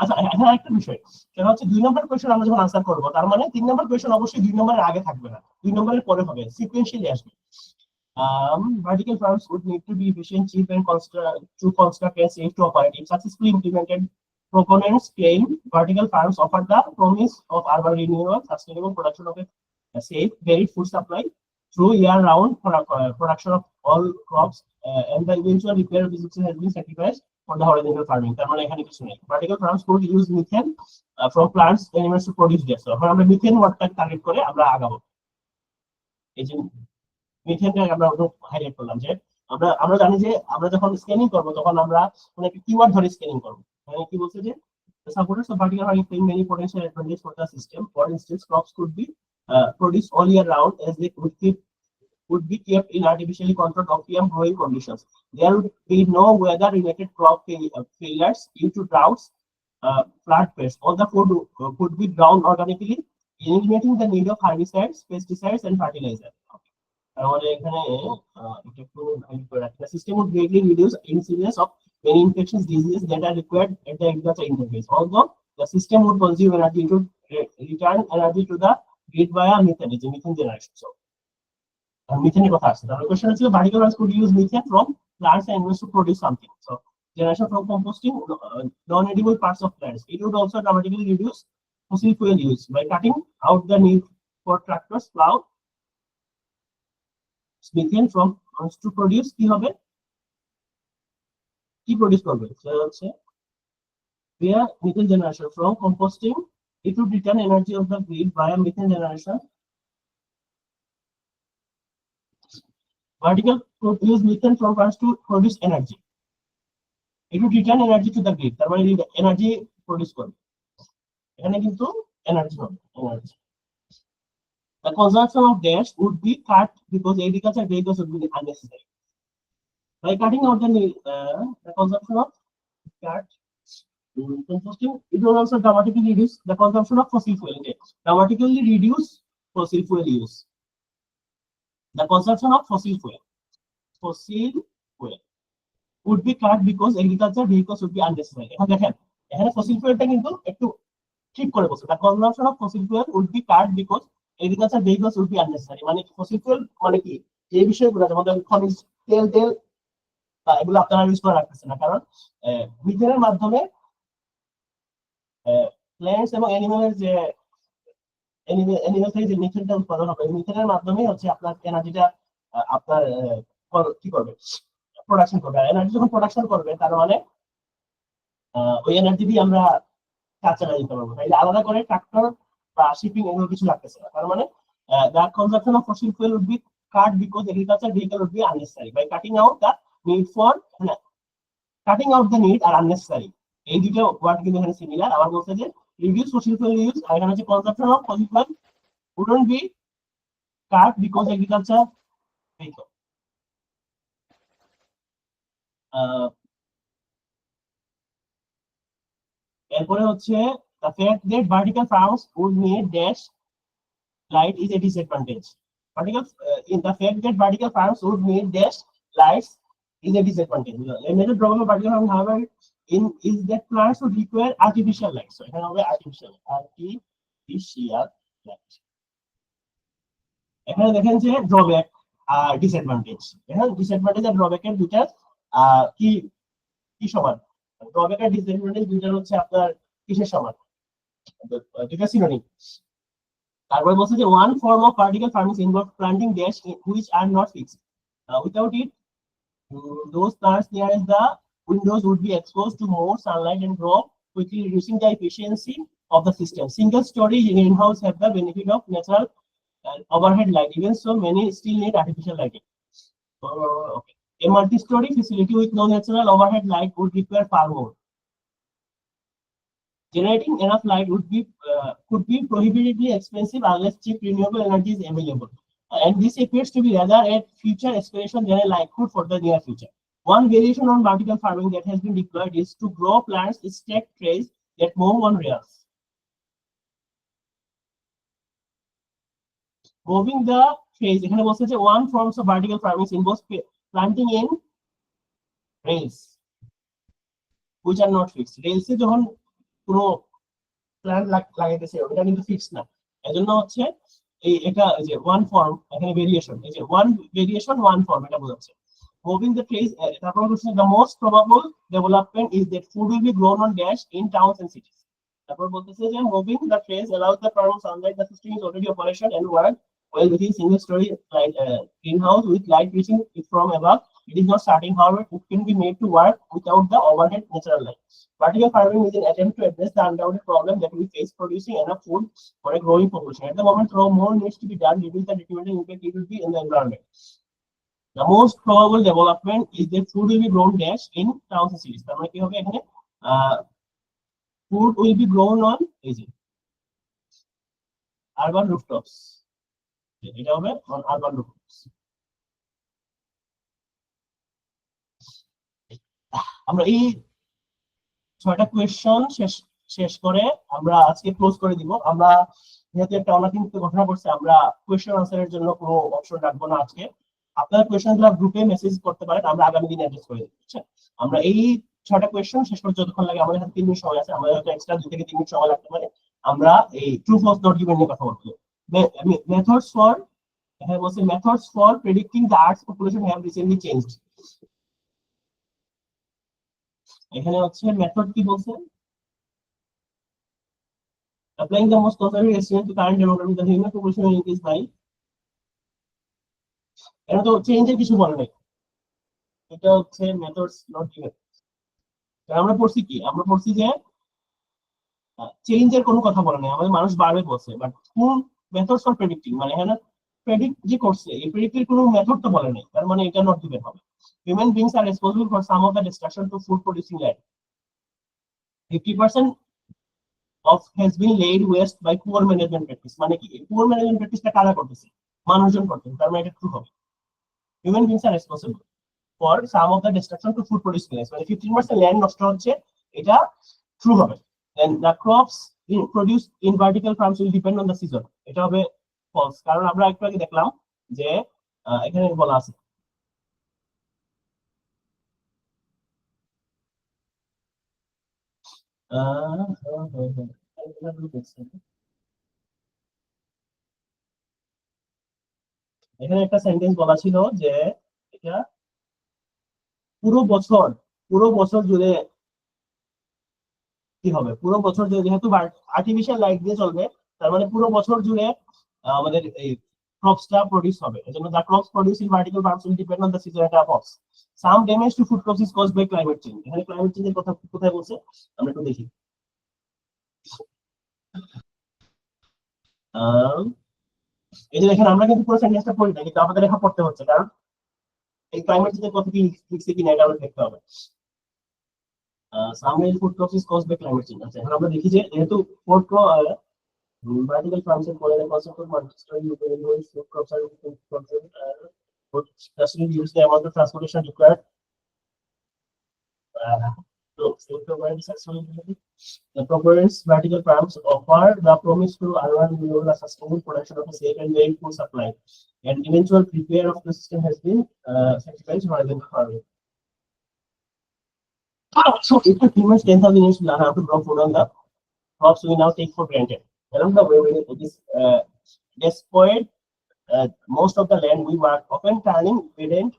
আচ্ছা এখানে একটা বিষয়, সেটা হচ্ছে 2 নম্বর কোশ্চেন আমরা যখন আনসার করব, তার মানে 3 নম্বর কোশ্চেন অবশ্যই 2 নম্বরের আগে থাকবে না, 2 নম্বরের পরে হবে, সিকোয়েন্সিয়ালি আসবে। Vertical farms would need to be efficient, cheap, and construct and safe to operate. If successfully implemented, proponents claim vertical farms offer the promise of urban renewal, sustainable production of a safe, varied food supply through year-round production of all crops, and the eventual repair of businesses has been sacrificed for the horizontal farming. তার মানে এখানে কিছু নেই। Vertical farms could use methane from plants animals to produce gas. এখন আমরা methane ওয়ার্ডটা target করে আমরা আগাবো। এই যে মিথেনটা আমরা হাইলাইট করলাম, যে আমরা জানি যে আমরা যখন স্ক্যানিং করব, তখন আমরা কোনো একটা কিওয়ার্ড ধরে স্ক্যানিং করব। মানে কি বলছে যে the supporters of vertical farming claim many potential advantages for the system. For instance, crops could be produced all year round, as they would be kept in artificially controlled optimum growing conditions. There would be no weather-related crop failures due to droughts, flood pests. All the food could be grown organically, eliminating the need of herbicides, pesticides, and fertilizer. আমাদের এখানে এটা একটু highlight করে রাখতে, system would greatly reduce incidence of many infectious diseases that are required at the agriculture interface. Although the system would consume energy to return energy to the grid via methane, is methane generation. So methane কথা আসছে, তাহলে question ছিল vertical farms could use methane from plants and animals to produce something. So generation from composting non-edible parts of plants. It would also dramatically reduce fossil fuel use by cutting out the need for tractors, plow. Methane from to produce কি হবে, কি produce করবে, সেটা হচ্ছে via methane generation from composting. It would return energy of the grid via methane generation. Vertical could use methane from plants to produce energy. It would return energy to the grid, তার মানে energy produce করবে। এখানে কিন্তু energy হবে, energy. The consumption of gas would be cut because agriculture vehicles would be unnecessary. By cutting out the consumption of composting, it will also dramatically reduce the consumption of fossil fuel. Dramatically reduce fossil fuel use. The consumption of fossil fuel would be cut because agriculture vehicles would be unnecessary. এখন দেখেন এখানে fossil ফুয়েলটা কিন্তু একটু ঠিক করে বলছে, the consumption of fossil fuel would be cut because agriculture vehicles would be unnecessary. মানে fossil fuel মানে কি, এই বিষয়গুলো যেমন খনিজ তেল এগুলো আপনারা ইউজ করে রাখতেছেন না, কারণ মিথেনের মাধ্যমে প্ল্যান্টস এবং অ্যানিমালের যে অ্যানিমাল থেকে যে মিথেনটা উৎপাদন হবে, মিথেনের মাধ্যমে হচ্ছে আপনার এনার্জিটা আপনার কি করবে, প্রোডাকশন করবে। এনার্জি যখন প্রোডাকশন করবে, তার মানে ওই এনার্জি দিয়ে আমরা কাজ চালিয়ে দিতে পারবো। তাই আলাদা করে ট্রাক্টর বা শিপিং এগুলো কিছু লাগতেছে না। তার মানে the consumption of fossil fuel would be cut because agriculture vehicle would be unnecessary. By cutting out the need or unnecessary, এই দুটো ওয়ার্ড কিন্তু এখানে সিমিলার। আবার বলছে যে রিডিউস ফসিল ফুয়েল ইউজ, আর এখানে হচ্ছে consumption of fossil fuel wouldn't be cut because agriculture vehicle. এরপরে হচ্ছে the fact that vertical farms would need dash light is a disadvantage. In the fact that vertical farms would need dash lights is a disadvantage. A major problem of vertical farming, however, is that plants would require artificial light. So এখানে হবে artificial light. এখানে দেখেন যে drawback আর disadvantage. এখানে disadvantage আর ড্রব্যাকের দুইটা কি কি সমান, ড্রব্যাক আর ডিসঅ্যাডভান্টেজ দুইটা হচ্ছে আপনার কিসের সমান, দুইটা সিনোনিম। তারপরে বলছে যে one form of vertical farming involve planting dash which are not fixed, without it those plants nearest the windows would be exposed to more sunlight and grow quickly, reducing the efficiency of the system. Single story greenhouse have the benefit of natural overhead light, even so many still need artificial lighting. Okay. A multi-story facility with no natural overhead light would require far more. Generating enough light could be prohibitively expensive unless cheap renewable energy is available, and this appears to be rather a future aspiration than a likelihood for the near future. One variation on vertical farming that has been deployed is to grow plants in stacked trays that move on rails. Moving the trays, এখানে বলছে যে one forms of vertical farming involves planting in rails which are not fixed. Rails এ যখন কোনো plant লাগাইতেছে ওটা কিন্তু fixed না, এজন্য হচ্ছে এটা যে ওয়ান ফর্ম, এখানে ভেরিয়েশন, এই যে ওয়ান ভেরিয়েশন ওয়ান ফর্ম এটা বোঝাচ্ছে। মুভিং দ্য ট্রেস, তারপর হচ্ছে the most probable development is that food will be grown on dash in towns and cities. তারপর বলতেছে যে moving the trays allows the farm sunlight, the system is already operation and work well within single story light greenhouse with light reaching it from above. It is not starting, however it can be made to work without the overhead natural light. Vertical farming is an attempt to address the undoubted problem that we face producing enough food for a growing population. At the moment, though more needs to be done, reduce the detrimental impact it will be in the environment. The most probable development is that food will be grown dash in towns and cities. তার মানে কি হবে এখানে, food will be grown on urban rooftops. এটা হবে on urban rooftops. আমরা এই 6টা কোয়েশ্চন শেষ করে আমরা আজকে ক্লোজ করে দিব। আমরা যেহেতু একটা অনলাইন ঘটনা করছে, আমরা কোয়েশ্চন আনসারের জন্য কোনো অপশন রাখবো না আজকে। আপনার কোয়েশ্চনগুলো গ্রুপে মেসেজ করতে পারেন, আমরা আগামী দিন অ্যাড্রেস করে দেব। ঠিক আছে, আমরা এই 6টা কোয়েশ্চন শেষ করে যতক্ষণ লাগে, আমাদের হাতে 3 মিনিট সময় আছে, আমাদের হয়তো এক্সট্রা 2 থেকে 3 মিনিট সময় লাগতে পারে। আমরা এই ট্রু ফলস নট গিভেন নিয়ে কথা বলবো। মেথডস ফর, হ্যাঁ বলছি methods for predicting the earth's population have recently changed. এখানে হচ্ছে মেথড কি বলছে, applying the most conservative estimate to current demographic, the human population will increase by, এটা তো চেঞ্জের কিছু বলে নাই, এটা হচ্ছে মেথডস নট গিভেন। আমরা পড়ছি কি, আমরা পড়ছি যে চেঞ্জের কোনো কথা বলে নাই, আমাদের মানুষ বাড়বে বলছে, বাট কোন মেথডস ফর প্রেডিক্টিং, মানে এখানে প্রেডিক্ট যে করছে এই প্রেডিক্টের কোনো মেথড তো বলে নাই, তার মানে এটা নট গিভেন হবে। Human beings are responsible for some of the destruction to food producing land. 50% of has been laid waste by poor management practice, মানে কি এই poor management practiceটা কারা করতেছে, মানুষজন করতেছে, তার মানে এটা ট্রু হবে। Human beings are responsible for some of the destruction to food producing lands, মানে 15% ল্যান্ড নষ্ট হচ্ছে, এটা ট্রু হবে। Then the crops produced in vertical farms will depend on the season, এটা হবে ফলস, কারণ আমরা একটু আগে দেখলাম যে এখানে বলা আছে এখানে একটা সেন্টেন্স বলা ছিল যে এটা পুরো বছর জুড়ে কি হবে, পুরো বছর জুড়ে যেহেতু আর্টিফিশিয়াল লাইট দিয়ে চলবে, তার মানে পুরো বছর জুড়ে আমাদের এই ক্রপসটা প্রডিউস হবে। এজন্য the crops produce in vertical farms will depend on the season of crops. Some damage to food crops is caused by climate change. এখানে ক্লাইমেট চেঞ্জের কথা কোথায় বলছে আমরা একটু দেখি। এই যে দেখেন, আমরা কিন্তু পুরো সেন্টেন্সটা পড়ি না, কিন্তু আমাদের লেখা পড়তে হচ্ছে, কারণ এই ক্লাইমেট চেঞ্জের কথা কি লিখছে কিনা এটা আমরা দেখতে হবে। সামনের food crops is caused by climate change. আচ্ছা, এখন আমরা দেখি যে যেহেতু food vertical farms and for the concept of multi-story food crops are would especially use the amount of transportation required. So provide successfully. The proposed vertical farms offer the promise to urban renewable sustainable production of a safe and very food supply. And eventual repair of the system has been sacrificed rather than farming. So it took humans 10,000 years to learn how to grow food on the crops we now take for granted. Along the way, it is despite most of the land we work, often turning verdant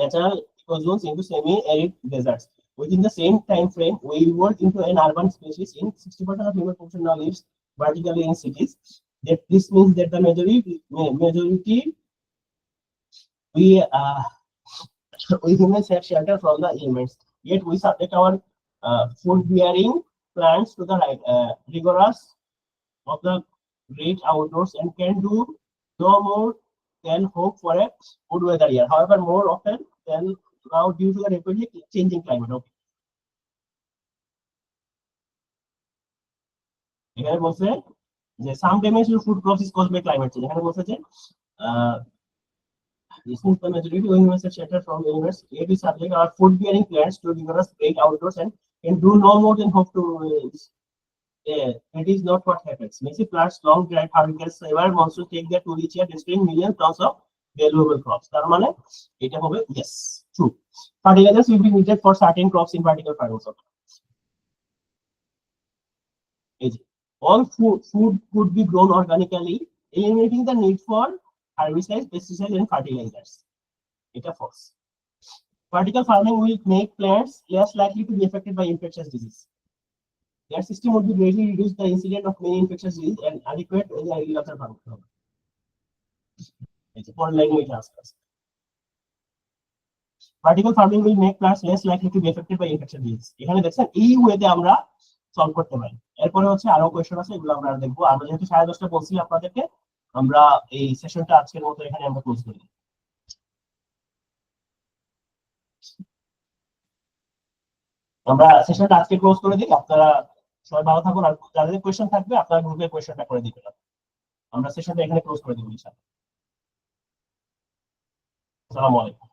natural ecozones into semi-arid deserts. Within the same time frame, we evolved into an urban species. In 60% of human population now lives vertically in cities. That this means that the majority we we humans have shelter from the elements. Yet we subject our food-bearing plants to the rigorous of the great outdoors and can do no more than hope for a good weather year. However, more often than now due to the rapidly changing climate. Okay. এখানে বলছে যে some damage to food crops is caused by climate change. এখানে বলছে যে this means the majority of humans are shelter from the universe. Yet we subject our food-bearing plants to rigorous great outdoors and can do no more than hope to. It is not what happens. Messy plants, long dry hurricanes, ever monsoons take their to reach here, destroying millions tons of valuable crops. তার মানে এটা হবে yes, true. Fertilizers will be needed for certain crops in vertical farming. All food could be grown organically, eliminating the need for herbicides, pesticides, and fertilizers. It's a false. Vertical farming will make plants less likely to be affected by infectious disease. Their system would be greatly reduce the incidence of many infectious disease and adequate agriculture farming. It's a foreign language aspect. Vertical farming will make plants less likely to be affected by infectious disease. এখানে দেখছেন এই ওয়েতে আমরা solve করতে পারি। এরপরে হচ্ছে আরো কোয়েশ্চেন আছে, এগুলো আমরা দেখবো। আমরা যেহেতু 10:30 বলছি আপনাদেরকে, আমরা এই সেশনটা আজকের মতো এখানে আমরা ক্লোজ করি। আমরা সেশনটা আজকে ক্লোজ করে দিই। আপনারা সবাই ভালো থাকুন, আর যাদের কোয়েশ্চেন থাকবে আপনারা গ্রুপে কোয়েশ্চেনটা করে দিবেন। আমরা সেশনটা এখানে ক্লোজ করে দিব ইনশাআল্লাহ। আসসালামু আলাইকুম।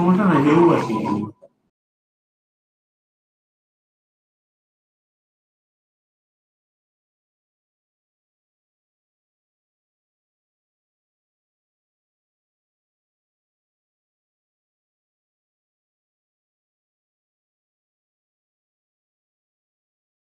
সমস্যা নাই, যেও আসি